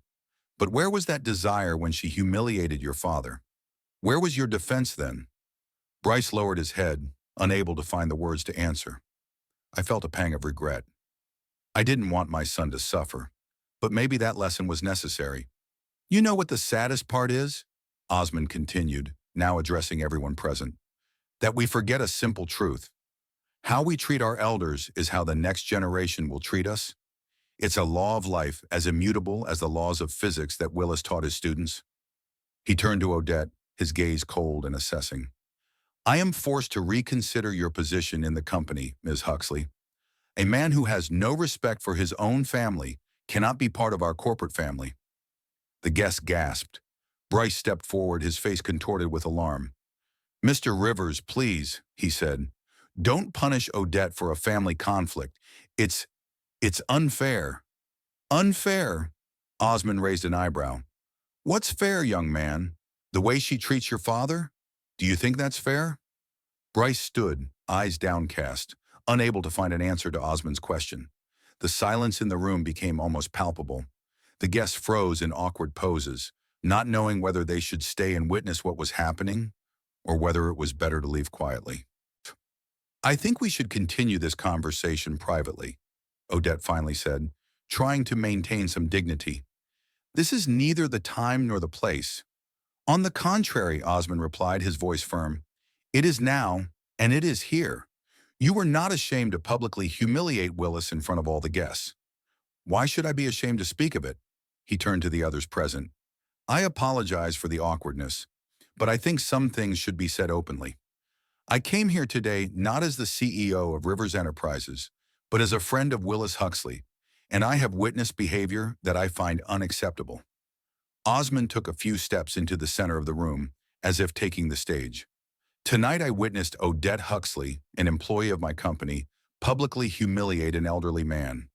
But where was that desire when she humiliated your father? Where was your defense then? Bryce lowered his head, unable to find the words to answer. I felt a pang of regret. I didn't want my son to suffer, but maybe that lesson was necessary. You know what the saddest part is? Osmond continued, now addressing everyone present. That we forget a simple truth. How we treat our elders is how the next generation will treat us. It's a law of life as immutable as the laws of physics that Willis taught his students. He turned to Odette, his gaze cold and assessing. I am forced to reconsider your position in the company, Ms. Huxley. A man who has no respect for his own family cannot be part of our corporate family. The guests gasped. Bryce stepped forward, his face contorted with alarm. Mr. Rivers, please, he said. Don't punish Odette for a family conflict. It's unfair. Unfair? Osmond raised an eyebrow. What's fair, young man? The way she treats your father? Do you think that's fair? Bryce stood, eyes downcast, unable to find an answer to Osmond's question. The silence in the room became almost palpable. The guests froze in awkward poses, not knowing whether they should stay and witness what was happening or whether it was better to leave quietly. I think we should continue this conversation privately, Odette finally said, trying to maintain some dignity. This is neither the time nor the place. On the contrary, Osmond replied, his voice firm. It is now, and it is here. You were not ashamed to publicly humiliate Willis in front of all the guests. Why should I be ashamed to speak of it? He turned to the others present. I apologize for the awkwardness, but I think some things should be said openly. I came here today not as the CEO of Rivers Enterprises, but as a friend of Willis Huxley, and I have witnessed behavior that I find unacceptable. Osmond took a few steps into the center of the room, as if taking the stage. Tonight I witnessed Odette Huxley, an employee of my company, publicly humiliate an elderly man.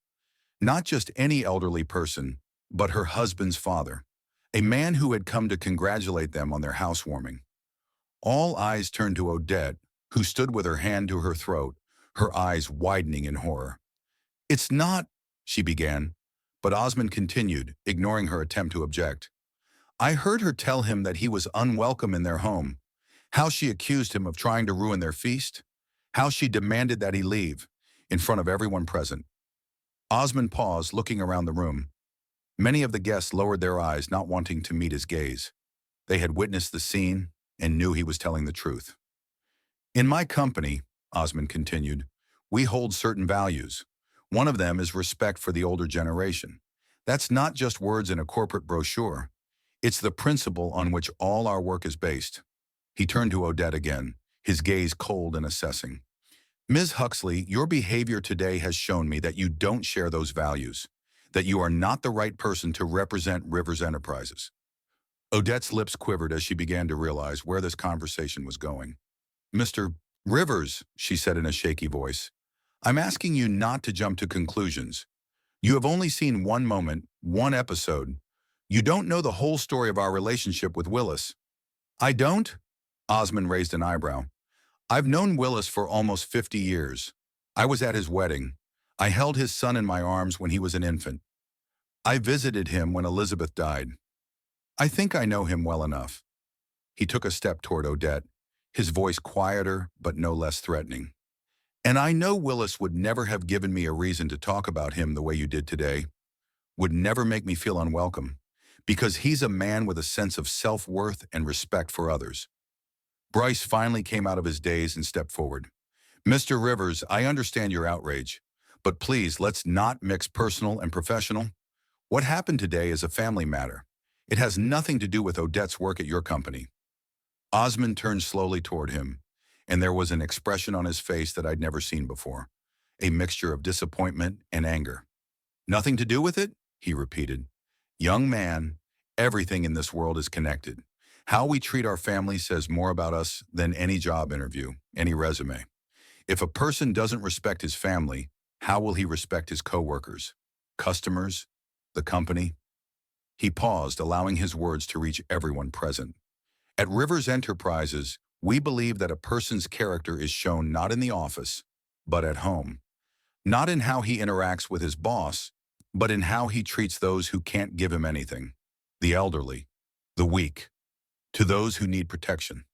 Not just any elderly person, but her husband's father, a man who had come to congratulate them on their housewarming. All eyes turned to Odette, who stood with her hand to her throat, her eyes widening in horror. It's not, she began, but Osmond continued, ignoring her attempt to object. I heard her tell him that he was unwelcome in their home, how she accused him of trying to ruin their feast, how she demanded that he leave, in front of everyone present. Osmond paused, looking around the room. Many of the guests lowered their eyes, not wanting to meet his gaze. They had witnessed the scene and knew he was telling the truth. In my company, Osman continued, we hold certain values. One of them is respect for the older generation. That's not just words in a corporate brochure. It's the principle on which all our work is based. He turned to Odette again, his gaze cold and assessing. Ms. Huxley, your behavior today has shown me that you don't share those values, that you are not the right person to represent Rivers Enterprises. Odette's lips quivered as she began to realize where this conversation was going. Mr. Rivers, she said in a shaky voice, I'm asking you not to jump to conclusions. You have only seen one moment, one episode. You don't know the whole story of our relationship with Willis. I don't? Osman raised an eyebrow. I've known Willis for almost 50 years. I was at his wedding. I held his son in my arms when he was an infant. I visited him when Elizabeth died. I think I know him well enough. He took a step toward Odette, his voice quieter but no less threatening. And I know Willis would never have given me a reason to talk about him the way you did today, would never make me feel unwelcome, because he's a man with a sense of self-worth and respect for others. Bryce finally came out of his daze and stepped forward. Mr. Rivers, I understand your outrage, but please let's not mix personal and professional. What happened today is a family matter. It has nothing to do with Odette's work at your company. Osman turned slowly toward him, and there was an expression on his face that I'd never seen before, a mixture of disappointment and anger. Nothing to do with it? He repeated. Young man, everything in this world is connected. How we treat our family says more about us than any job interview, any resume. If a person doesn't respect his family, how will he respect his coworkers, customers, the company? He paused, allowing his words to reach everyone present. At Rivers Enterprises, we believe that a person's character is shown not in the office, but at home. Not in how he interacts with his boss, but in how he treats those who can't give him anything, the elderly, the weak, to those who need protection.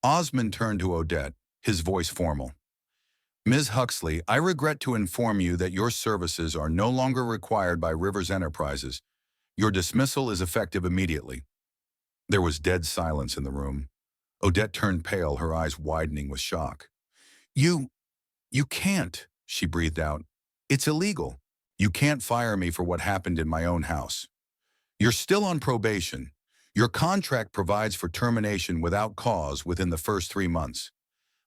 Osman turned to Odette, his voice formal. Ms. Huxley, I regret to inform you that your services are no longer required by Rivers Enterprises. Your dismissal is effective immediately. There was dead silence in the room. Odette turned pale, her eyes widening with shock. You can't, she breathed out. It's illegal. You can't fire me for what happened in my own house. You're still on probation. Your contract provides for termination without cause within the first 3 months.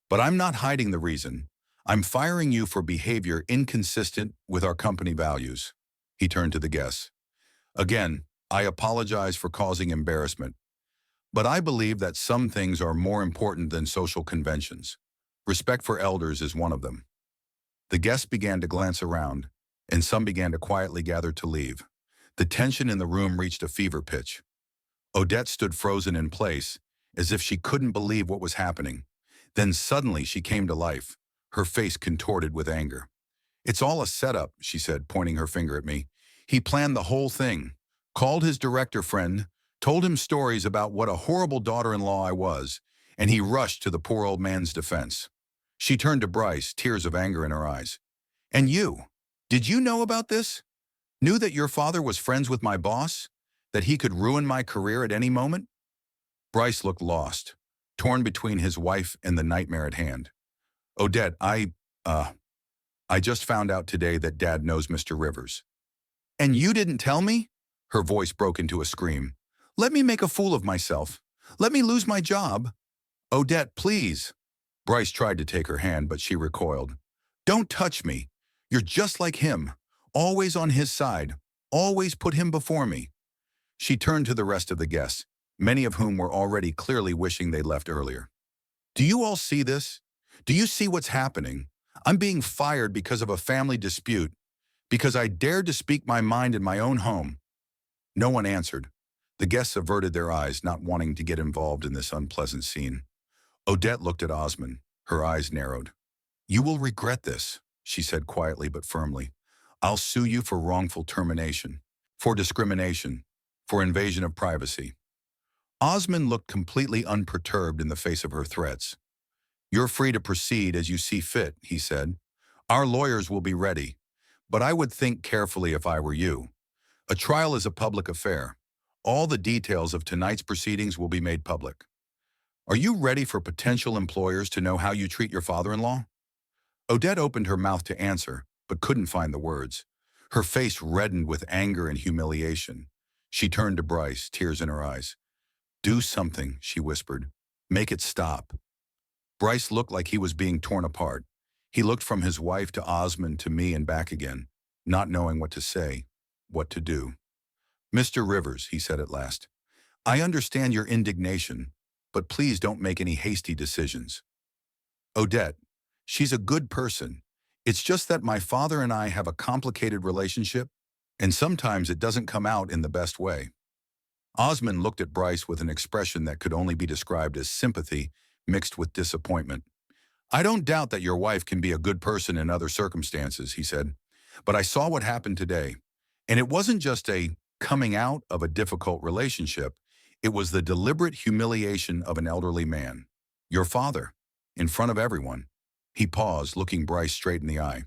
But I'm not hiding the reason. I'm firing you for behavior inconsistent with our company values. He turned to the guests. Again, I apologize for causing embarrassment. But I believe that some things are more important than social conventions. Respect for elders is one of them. The guests began to glance around, and some began to quietly gather to leave. The tension in the room reached a fever pitch. Odette stood frozen in place, as if she couldn't believe what was happening. Then suddenly she came to life, her face contorted with anger. It's all a setup, she said, pointing her finger at me. He planned the whole thing, called his director friend, told him stories about what a horrible daughter-in-law I was, and he rushed to the poor old man's defense. She turned to Bryce, tears of anger in her eyes. And you? Did you know about this? Knew that your father was friends with my boss? That he could ruin my career at any moment? Bryce looked lost, torn between his wife and the nightmare at hand. Odette, I just found out today that Dad knows Mr. Rivers. And you didn't tell me? Her voice broke into a scream. Let me make a fool of myself. Let me lose my job. Odette, please. Bryce tried to take her hand, but she recoiled. Don't touch me. You're just like him, always on his side, always put him before me. She turned to the rest of the guests, many of whom were already clearly wishing they'd left earlier. Do you all see this? Do you see what's happening? I'm being fired because of a family dispute, because I dared to speak my mind in my own home. No one answered. The guests averted their eyes, not wanting to get involved in this unpleasant scene. Odette looked at Osman, her eyes narrowed. You will regret this, she said quietly but firmly. I'll sue you for wrongful termination, for discrimination, for invasion of privacy. Osman looked completely unperturbed in the face of her threats. You're free to proceed as you see fit, he said. Our lawyers will be ready, but I would think carefully if I were you. A trial is a public affair. All the details of tonight's proceedings will be made public. Are you ready for potential employers to know how you treat your father-in-law? Odette opened her mouth to answer, but couldn't find the words. Her face reddened with anger and humiliation. She turned to Bryce, tears in her eyes. Do something, she whispered. Make it stop. Bryce looked like he was being torn apart. He looked from his wife to Osman to me and back again, not knowing what to say, what to do. Mr. Rivers, he said at last, I understand your indignation, but please don't make any hasty decisions. Odette, she's a good person. It's just that my father and I have a complicated relationship, and sometimes it doesn't come out in the best way. Osman looked at Bryce with an expression that could only be described as sympathy mixed with disappointment. I don't doubt that your wife can be a good person in other circumstances, he said, but I saw what happened today, and it wasn't just a coming out of a difficult relationship. It was the deliberate humiliation of an elderly man, your father, in front of everyone. He paused, looking Bryce straight in the eye.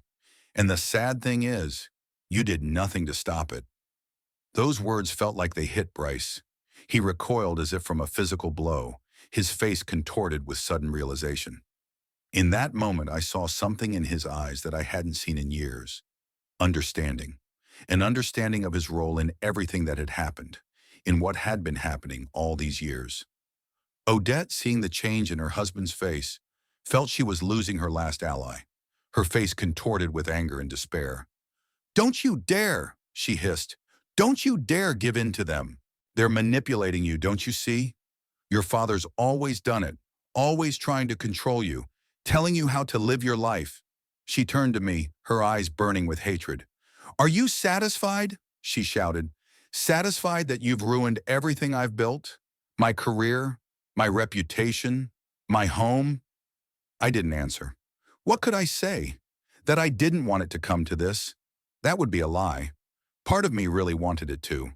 And the sad thing is, you did nothing to stop it. Those words felt like they hit Bryce. He recoiled as if from a physical blow, his face contorted with sudden realization. In that moment, I saw something in his eyes that I hadn't seen in years. Understanding. An understanding of his role in everything that had happened, in what had been happening all these years. Odette, seeing the change in her husband's face, felt she was losing her last ally. Her face contorted with anger and despair. Don't you dare, she hissed. Don't you dare give in to them. They're manipulating you, don't you see? Your father's always done it, always trying to control you, telling you how to live your life. She turned to me, her eyes burning with hatred. Are you satisfied? She shouted. Satisfied that you've ruined everything I've built? My career, my reputation, my home? I didn't answer. What could I say? That I didn't want it to come to this? That would be a lie. Part of me really wanted it to.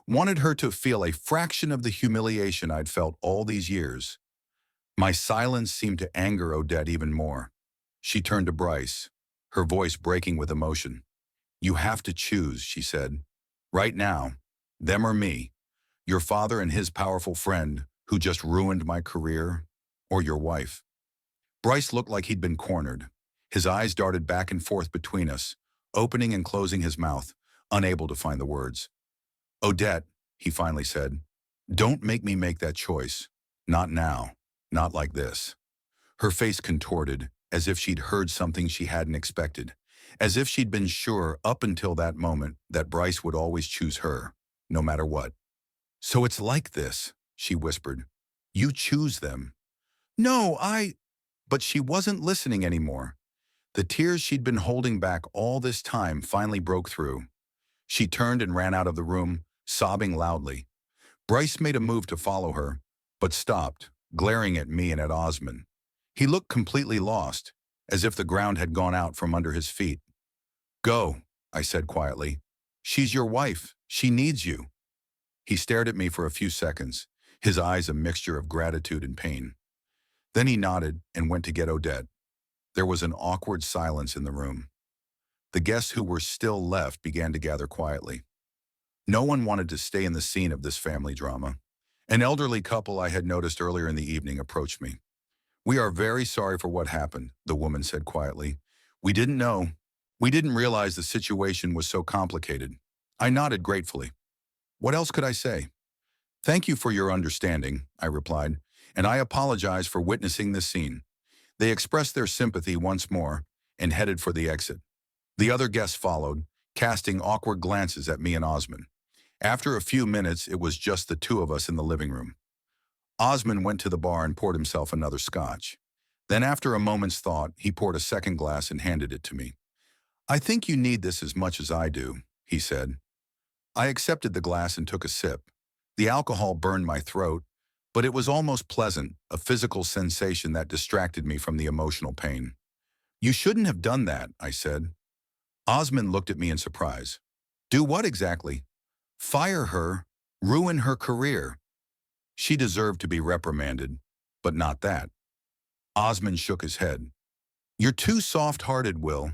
Wanted her to feel a fraction of the humiliation I'd felt all these years. My silence seemed to anger Odette even more. She turned to Bryce, her voice breaking with emotion. You have to choose, she said. Right now, them or me, your father and his powerful friend who just ruined my career, or your wife. Bryce looked like he'd been cornered. His eyes darted back and forth between us, opening and closing his mouth, unable to find the words. Odette, he finally said, don't make me make that choice. Not now. Not like this. Her face contorted, as if she'd heard something she hadn't expected, as if she'd been sure up until that moment that Bryce would always choose her, no matter what. So it's like this, she whispered. You choose them. No, But she wasn't listening anymore. The tears she'd been holding back all this time finally broke through. She turned and ran out of the room, sobbing loudly. Bryce made a move to follow her, but stopped, glaring at me and at Osman. He looked completely lost, as if the ground had gone out from under his feet. Go, I said quietly. She's your wife. She needs you. He stared at me for a few seconds, his eyes a mixture of gratitude and pain. Then he nodded and went to get Odette. There was an awkward silence in the room. The guests who were still left began to gather quietly. No one wanted to stay in the scene of this family drama. An elderly couple I had noticed earlier in the evening approached me. We are very sorry for what happened, the woman said quietly. We didn't know. We didn't realize the situation was so complicated. I nodded gratefully. What else could I say? Thank you for your understanding, I replied, and I apologize for witnessing this scene. They expressed their sympathy once more and headed for the exit. The other guests followed, casting awkward glances at me and Osman. After a few minutes, it was just the two of us in the living room. Osman went to the bar and poured himself another scotch. Then after a moment's thought, he poured a second glass and handed it to me. I think you need this as much as I do, he said. I accepted the glass and took a sip. The alcohol burned my throat, but it was almost pleasant, a physical sensation that distracted me from the emotional pain. You shouldn't have done that, I said. Osman looked at me in surprise. Do what exactly? Fire her, ruin her career. She deserved to be reprimanded, but not that. Osman shook his head. You're too soft-hearted, Will.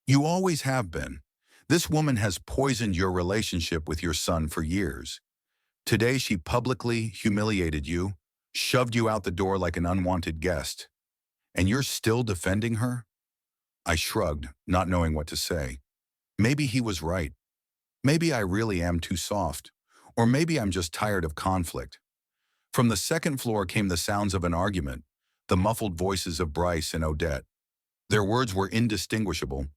You always have been. This woman has poisoned your relationship with your son for years. Today she publicly humiliated you, shoved you out the door like an unwanted guest, and you're still defending her? I shrugged, not knowing what to say. Maybe he was right. Maybe I really am too soft. Or maybe I'm just tired of conflict. From the second floor came the sounds of an argument, the muffled voices of Bryce and Odette. Their words were indistinguishable,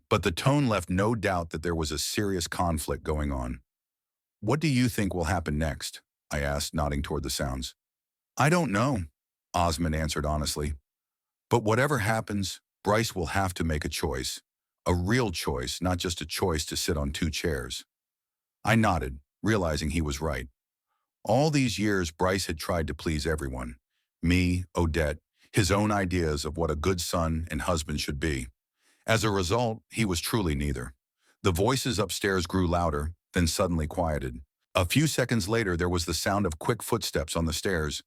but the tone left no doubt that there was a serious conflict going on. "What do you think will happen next?" I asked, nodding toward the sounds. "I don't know," Osman answered honestly. "But whatever happens, Bryce will have to make a choice. A real choice, not just a choice to sit on two chairs." I nodded, realizing he was right. All these years, Bryce had tried to please everyone. Me, Odette, his own ideas of what a good son and husband should be. As a result, he was truly neither. The voices upstairs grew louder, then suddenly quieted. A few seconds later, there was the sound of quick footsteps on the stairs,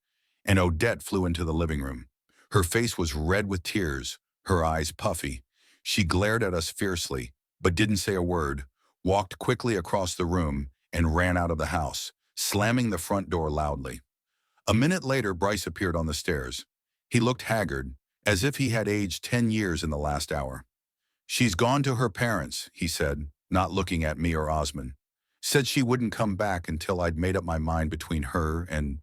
and Odette flew into the living room. Her face was red with tears, her eyes puffy. She glared at us fiercely, but didn't say a word, walked quickly across the room, and ran out of the house, slamming the front door loudly. A minute later, Bryce appeared on the stairs. He looked haggard, as if he had aged 10 years in the last hour. "She's gone to her parents," he said, not looking at me or Osman. "Said she wouldn't come back until I'd made up my mind between her and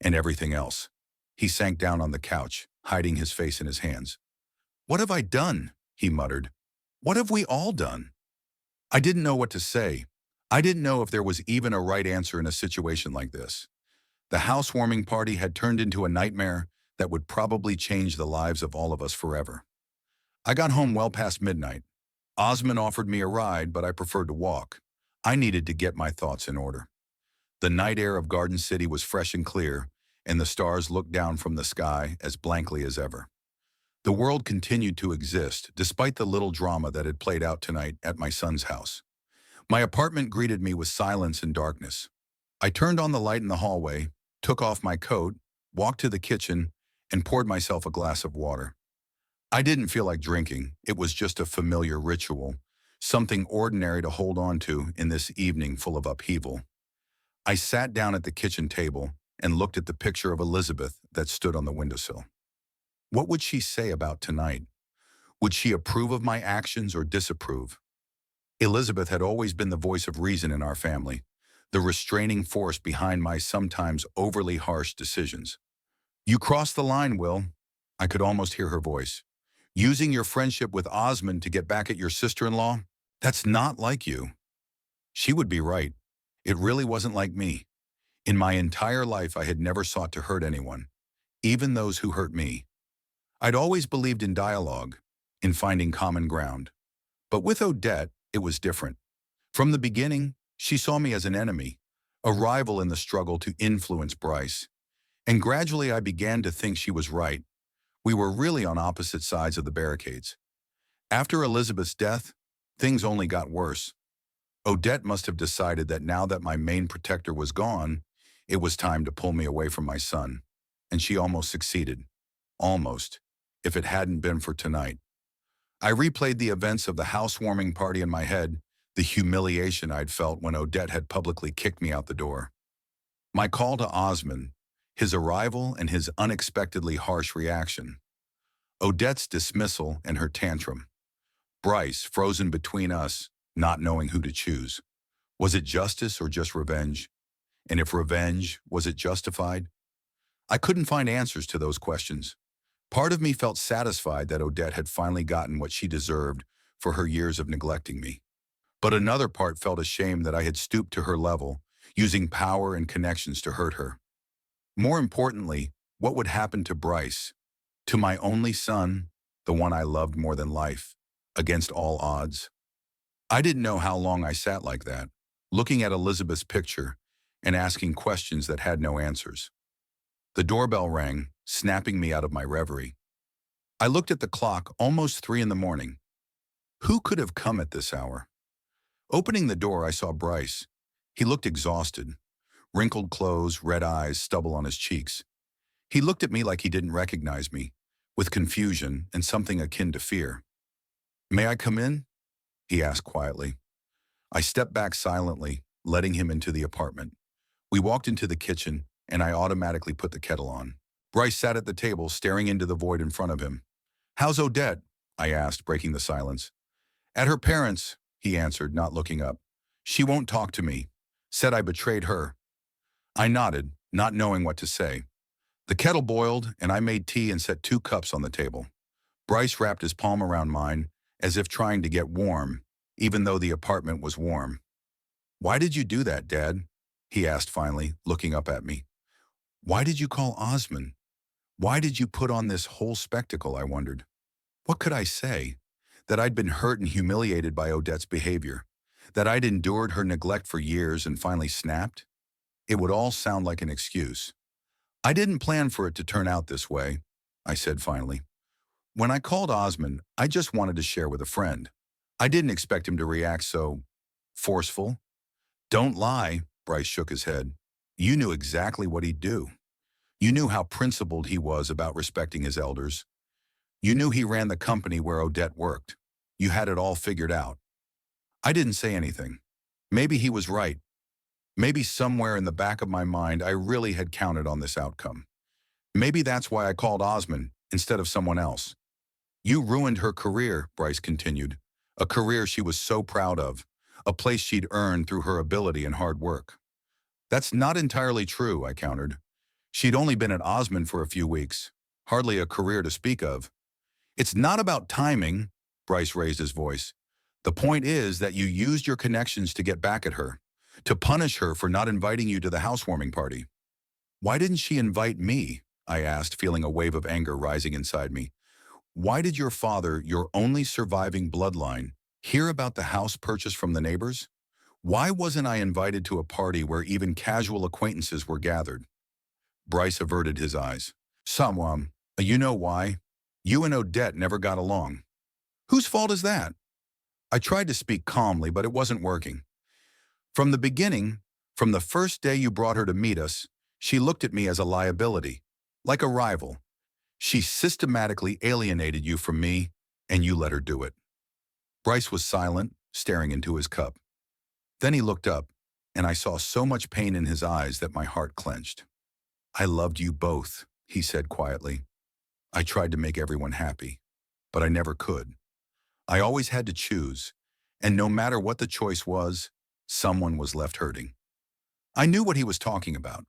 everything else." He sank down on the couch, hiding his face in his hands. "What have I done?" he muttered. "What have we all done?" I didn't know what to say. I didn't know if there was even a right answer in a situation like this. The housewarming party had turned into a nightmare that would probably change the lives of all of us forever. I got home well past midnight. Osman offered me a ride, but I preferred to walk. I needed to get my thoughts in order. The night air of Garden City was fresh and clear, and the stars looked down from the sky as blankly as ever. The world continued to exist, despite the little drama that had played out tonight at my son's house. My apartment greeted me with silence and darkness. I turned on the light in the hallway, took off my coat, walked to the kitchen, and poured myself a glass of water. I didn't feel like drinking. It was just a familiar ritual, something ordinary to hold on to in this evening full of upheaval. I sat down at the kitchen table and looked at the picture of Elizabeth that stood on the windowsill. What would she say about tonight? Would she approve of my actions or disapprove? Elizabeth had always been the voice of reason in our family, the restraining force behind my sometimes overly harsh decisions. "You crossed the line, Will." I could almost hear her voice. "Using your friendship with Osmond to get back at your sister-in-law? That's not like you." She would be right. It really wasn't like me. In my entire life, I had never sought to hurt anyone, even those who hurt me. I'd always believed in dialogue, in finding common ground. But with Odette, it was different. From the beginning, she saw me as an enemy, a rival in the struggle to influence Bryce. And gradually I began to think she was right. We were really on opposite sides of the barricades. After Elizabeth's death, things only got worse. Odette must have decided that now that my main protector was gone, it was time to pull me away from my son. And she almost succeeded. Almost, if it hadn't been for tonight. I replayed the events of the housewarming party in my head, the humiliation I'd felt when Odette had publicly kicked me out the door. My call to Osman, his arrival and his unexpectedly harsh reaction. Odette's dismissal and her tantrum. Bryce, frozen between us, not knowing who to choose. Was it justice or just revenge? And if revenge, was it justified? I couldn't find answers to those questions. Part of me felt satisfied that Odette had finally gotten what she deserved for her years of neglecting me. But another part felt ashamed that I had stooped to her level, using power and connections to hurt her. More importantly, what would happen to Bryce? To my only son, the one I loved more than life, against all odds? I didn't know how long I sat like that, looking at Elizabeth's picture and asking questions that had no answers. The doorbell rang, snapping me out of my reverie. I looked at the clock, almost 3 in the morning. Who could have come at this hour? Opening the door, I saw Bryce. He looked exhausted. Wrinkled clothes, red eyes, stubble on his cheeks. He looked at me like he didn't recognize me, with confusion and something akin to fear. "May I come in?" he asked quietly. I stepped back silently, letting him into the apartment. We walked into the kitchen, and I automatically put the kettle on. Bryce sat at the table, staring into the void in front of him. "How's Odette?" I asked, breaking the silence. "At her parents'," he answered, not looking up. "She won't talk to me. Said I betrayed her." I nodded, not knowing what to say. The kettle boiled, and I made tea and set 2 cups on the table. Bryce wrapped his palm around mine, as if trying to get warm, even though the apartment was warm. "Why did you do that, Dad?" he asked finally, looking up at me. "Why did you call Osman? Why did you put on this whole spectacle?" I wondered. What could I say? That I'd been hurt and humiliated by Odette's behavior? That I'd endured her neglect for years and finally snapped? It would all sound like an excuse. "I didn't plan for it to turn out this way," I said finally. "When I called Osman, I just wanted to share with a friend. I didn't expect him to react so forceful." "Don't lie," Bryce shook his head. "You knew exactly what he'd do. You knew how principled he was about respecting his elders. You knew he ran the company where Odette worked. You had it all figured out." I didn't say anything. Maybe he was right. Maybe somewhere in the back of my mind I really had counted on this outcome. Maybe that's why I called Osman instead of someone else. "You ruined her career," Bryce continued. "A career she was so proud of. A place she'd earned through her ability and hard work." "That's not entirely true," I countered. "She'd only been at Osman for a few weeks. Hardly a career to speak of." "It's not about timing," Bryce raised his voice. "The point is that you used your connections to get back at her, to punish her for not inviting you to the housewarming party." "Why didn't she invite me?" I asked, feeling a wave of anger rising inside me. "Why did your father, your only surviving bloodline, hear about the house purchase from the neighbors? Why wasn't I invited to a party where even casual acquaintances were gathered?" Bryce averted his eyes. "Someone, you know why? You and Odette never got along." "Whose fault is that?" I tried to speak calmly, but it wasn't working. "From the beginning, from the first day you brought her to meet us, she looked at me as a liability, like a rival. She systematically alienated you from me, and you let her do it." Bryce was silent, staring into his cup. Then he looked up, and I saw so much pain in his eyes that my heart clenched. "I loved you both," he said quietly. "I tried to make everyone happy, but I never could. I always had to choose, and no matter what the choice was, someone was left hurting." I knew what he was talking about.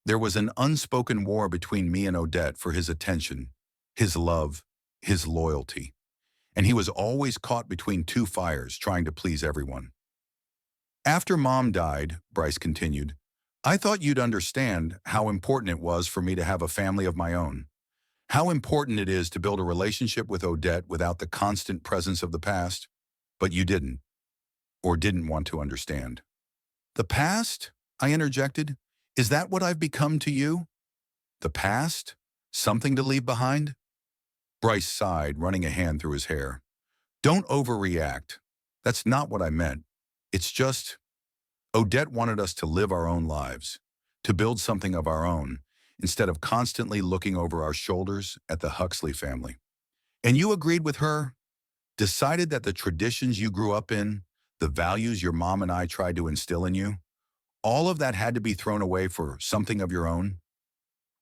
There was an unspoken war between me and Odette for his attention, his love, his loyalty. And he was always caught between two fires, trying to please everyone. "After Mom died," Bryce continued, "I thought you'd understand how important it was for me to have a family of my own. How important it is to build a relationship with Odette without the constant presence of the past. But you didn't, or didn't want to understand." "The past?" I interjected. "Is that what I've become to you? The past? Something to leave behind?" Bryce sighed, running a hand through his hair. "Don't overreact. That's not what I meant. It's just, Odette wanted us to live our own lives, to build something of our own, instead of constantly looking over our shoulders at the Huxley family. And you agreed with her, decided that the traditions you grew up in, the values your mom and I tried to instill in you, all of that had to be thrown away for something of your own."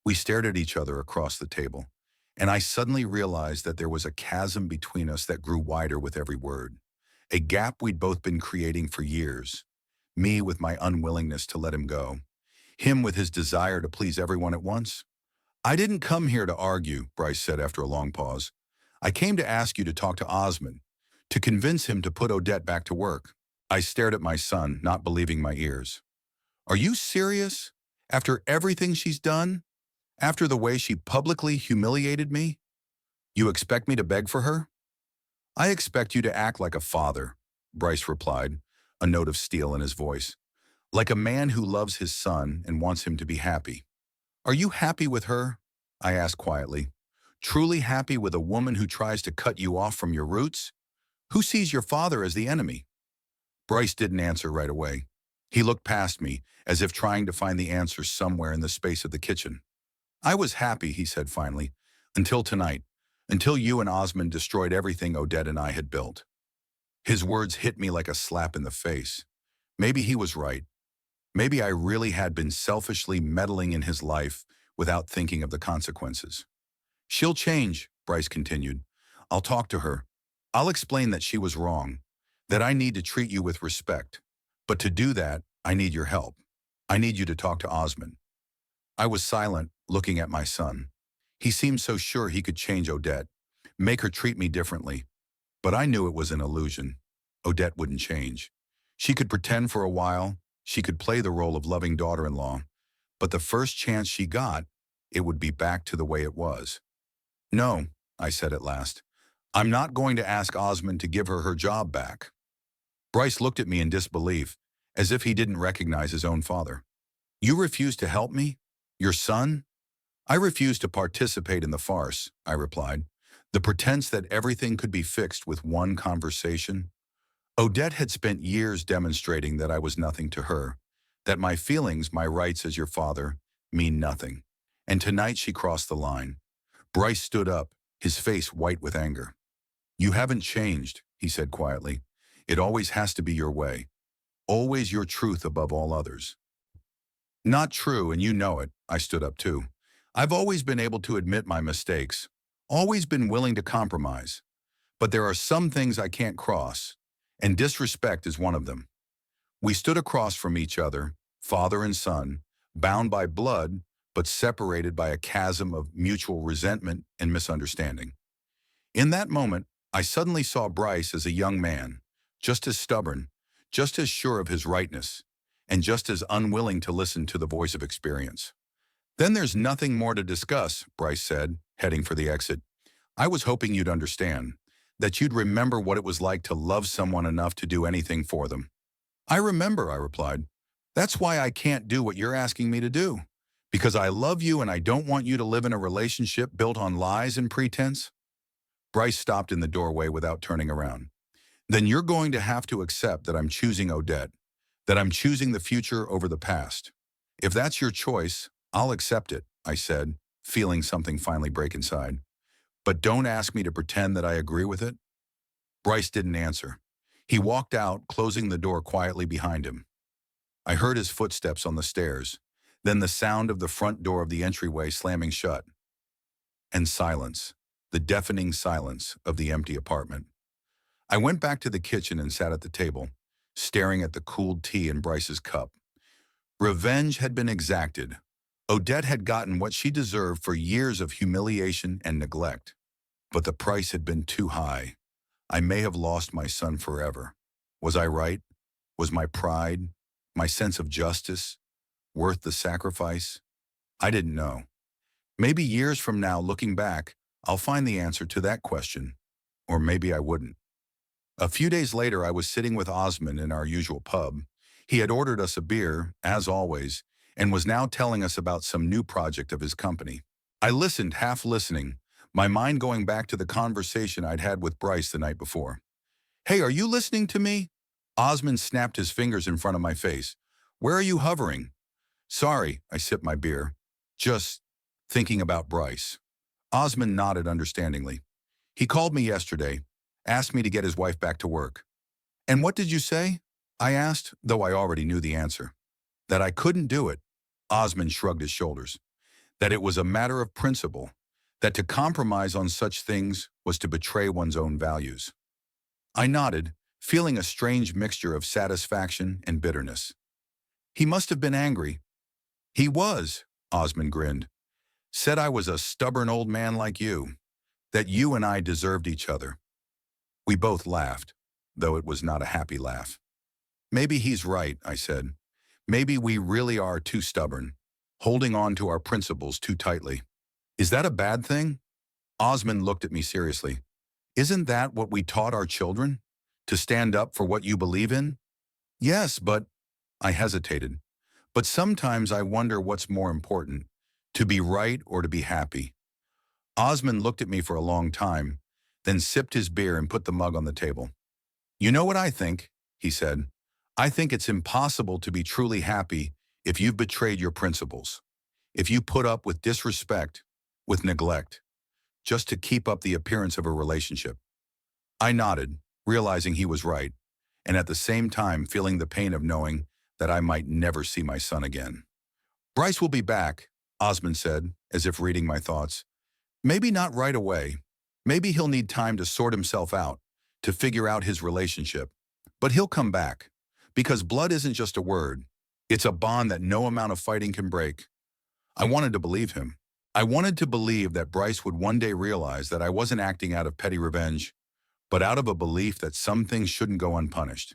We stared at each other across the table, and I suddenly realized that there was a chasm between us that grew wider with every word, a gap we'd both been creating for years, me with my unwillingness to let him go, him with his desire to please everyone at once. "I didn't come here to argue," Bryce said after a long pause. "I came to ask you to talk to Osman, to convince him to put Odette back to work." I stared at my son, not believing my ears. "Are you serious? After everything she's done? After the way she publicly humiliated me? You expect me to beg for her?" "I expect you to act like a father," Bryce replied, a note of steel in his voice. "Like a man who loves his son and wants him to be happy." "Are you happy with her?" I asked quietly. "Truly happy with a woman who tries to cut you off from your roots? Who sees your father as the enemy?" Bryce didn't answer right away. He looked past me, as if trying to find the answer somewhere in the space of the kitchen. "I was happy," he said finally, "until tonight, until you and Osmond destroyed everything Odette and I had built." His words hit me like a slap in the face. Maybe he was right. Maybe I really had been selfishly meddling in his life without thinking of the consequences. She'll change, Bryce continued. I'll talk to her. I'll explain that she was wrong, that I need to treat you with respect. But to do that, I need your help. I need you to talk to Osman. I was silent, looking at my son. He seemed so sure he could change Odette, make her treat me differently. But I knew it was an illusion. Odette wouldn't change. She could pretend for a while, she could play the role of loving daughter-in-law, but the first chance she got, it would be back to the way it was. No, I said at last. I'm not going to ask Osman to give her job back. Bryce looked at me in disbelief, as if he didn't recognize his own father. You refuse to help me? Your son? I refuse to participate in the farce, I replied. The pretense that everything could be fixed with one conversation. Odette had spent years demonstrating that I was nothing to her, that my feelings, my rights as your father, mean nothing. And tonight she crossed the line. Bryce stood up, his face white with anger. You haven't changed, he said quietly. It always has to be your way. Always your truth above all others. Not true, and you know it, I stood up too. I've always been able to admit my mistakes, always been willing to compromise. But there are some things I can't cross, and disrespect is one of them. We stood across from each other, father and son, bound by blood, but separated by a chasm of mutual resentment and misunderstanding. In that moment, I suddenly saw Bryce as a young man, just as stubborn, just as sure of his rightness, and just as unwilling to listen to the voice of experience. Then there's nothing more to discuss, Bryce said, heading for the exit. I was hoping you'd understand, that you'd remember what it was like to love someone enough to do anything for them. I remember, I replied. That's why I can't do what you're asking me to do. Because I love you and I don't want you to live in a relationship built on lies and pretense. Bryce stopped in the doorway without turning around. Then you're going to have to accept that I'm choosing Odette, that I'm choosing the future over the past. If that's your choice, I'll accept it, I said, feeling something finally break inside. But don't ask me to pretend that I agree with it. Bryce didn't answer. He walked out, closing the door quietly behind him. I heard his footsteps on the stairs, then the sound of the front door of the entryway slamming shut. And silence, the deafening silence of the empty apartment. I went back to the kitchen and sat at the table, staring at the cooled tea in Bryce's cup. Revenge had been exacted. Odette had gotten what she deserved for years of humiliation and neglect. But the price had been too high. I may have lost my son forever. Was I right? Was my pride, my sense of justice, worth the sacrifice? I didn't know. Maybe years from now, looking back, I'll find the answer to that question. Or maybe I wouldn't. A few days later, I was sitting with Osman in our usual pub. He had ordered us a beer, as always, and was now telling us about some new project of his company. I listened, half listening, my mind going back to the conversation I'd had with Bryce the night before. Hey, are you listening to me? Osman snapped his fingers in front of my face. Where are you hovering? Sorry, I sipped my beer. Just thinking about Bryce. Osman nodded understandingly. He called me yesterday, asked me to get his wife back to work. And what did you say? I asked, though I already knew the answer. That I couldn't do it. Osman shrugged his shoulders. That it was a matter of principle. That to compromise on such things was to betray one's own values. I nodded, feeling a strange mixture of satisfaction and bitterness. He must have been angry. He was, Osman grinned. Said I was a stubborn old man like you. That you and I deserved each other. We both laughed, though it was not a happy laugh. Maybe he's right, I said. Maybe we really are too stubborn, holding on to our principles too tightly. Is that a bad thing? Osman looked at me seriously. Isn't that what we taught our children? To stand up for what you believe in? Yes, but I hesitated. But sometimes I wonder what's more important, to be right or to be happy. Osman looked at me for a long time, then sipped his beer and put the mug on the table. You know what I think, he said. I think it's impossible to be truly happy if you've betrayed your principles, if you put up with disrespect, with neglect, just to keep up the appearance of a relationship. I nodded, realizing he was right, and at the same time feeling the pain of knowing that I might never see my son again. Bryce will be back, Osman said, as if reading my thoughts. Maybe not right away. Maybe he'll need time to sort himself out, to figure out his relationship. But he'll come back. Because blood isn't just a word. It's a bond that no amount of fighting can break. I wanted to believe him. I wanted to believe that Bryce would one day realize that I wasn't acting out of petty revenge, but out of a belief that some things shouldn't go unpunished.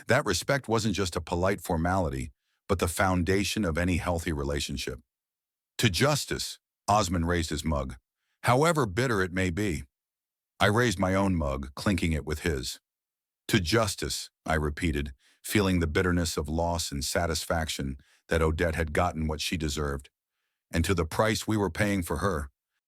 That respect wasn't just a polite formality, but the foundation of any healthy relationship. To justice, Osman raised his mug. However bitter it may be. I raised my own mug, clinking it with his. To justice, I repeated, feeling the bitterness of loss and satisfaction that Odette had gotten what she deserved, and to the price we were paying for her.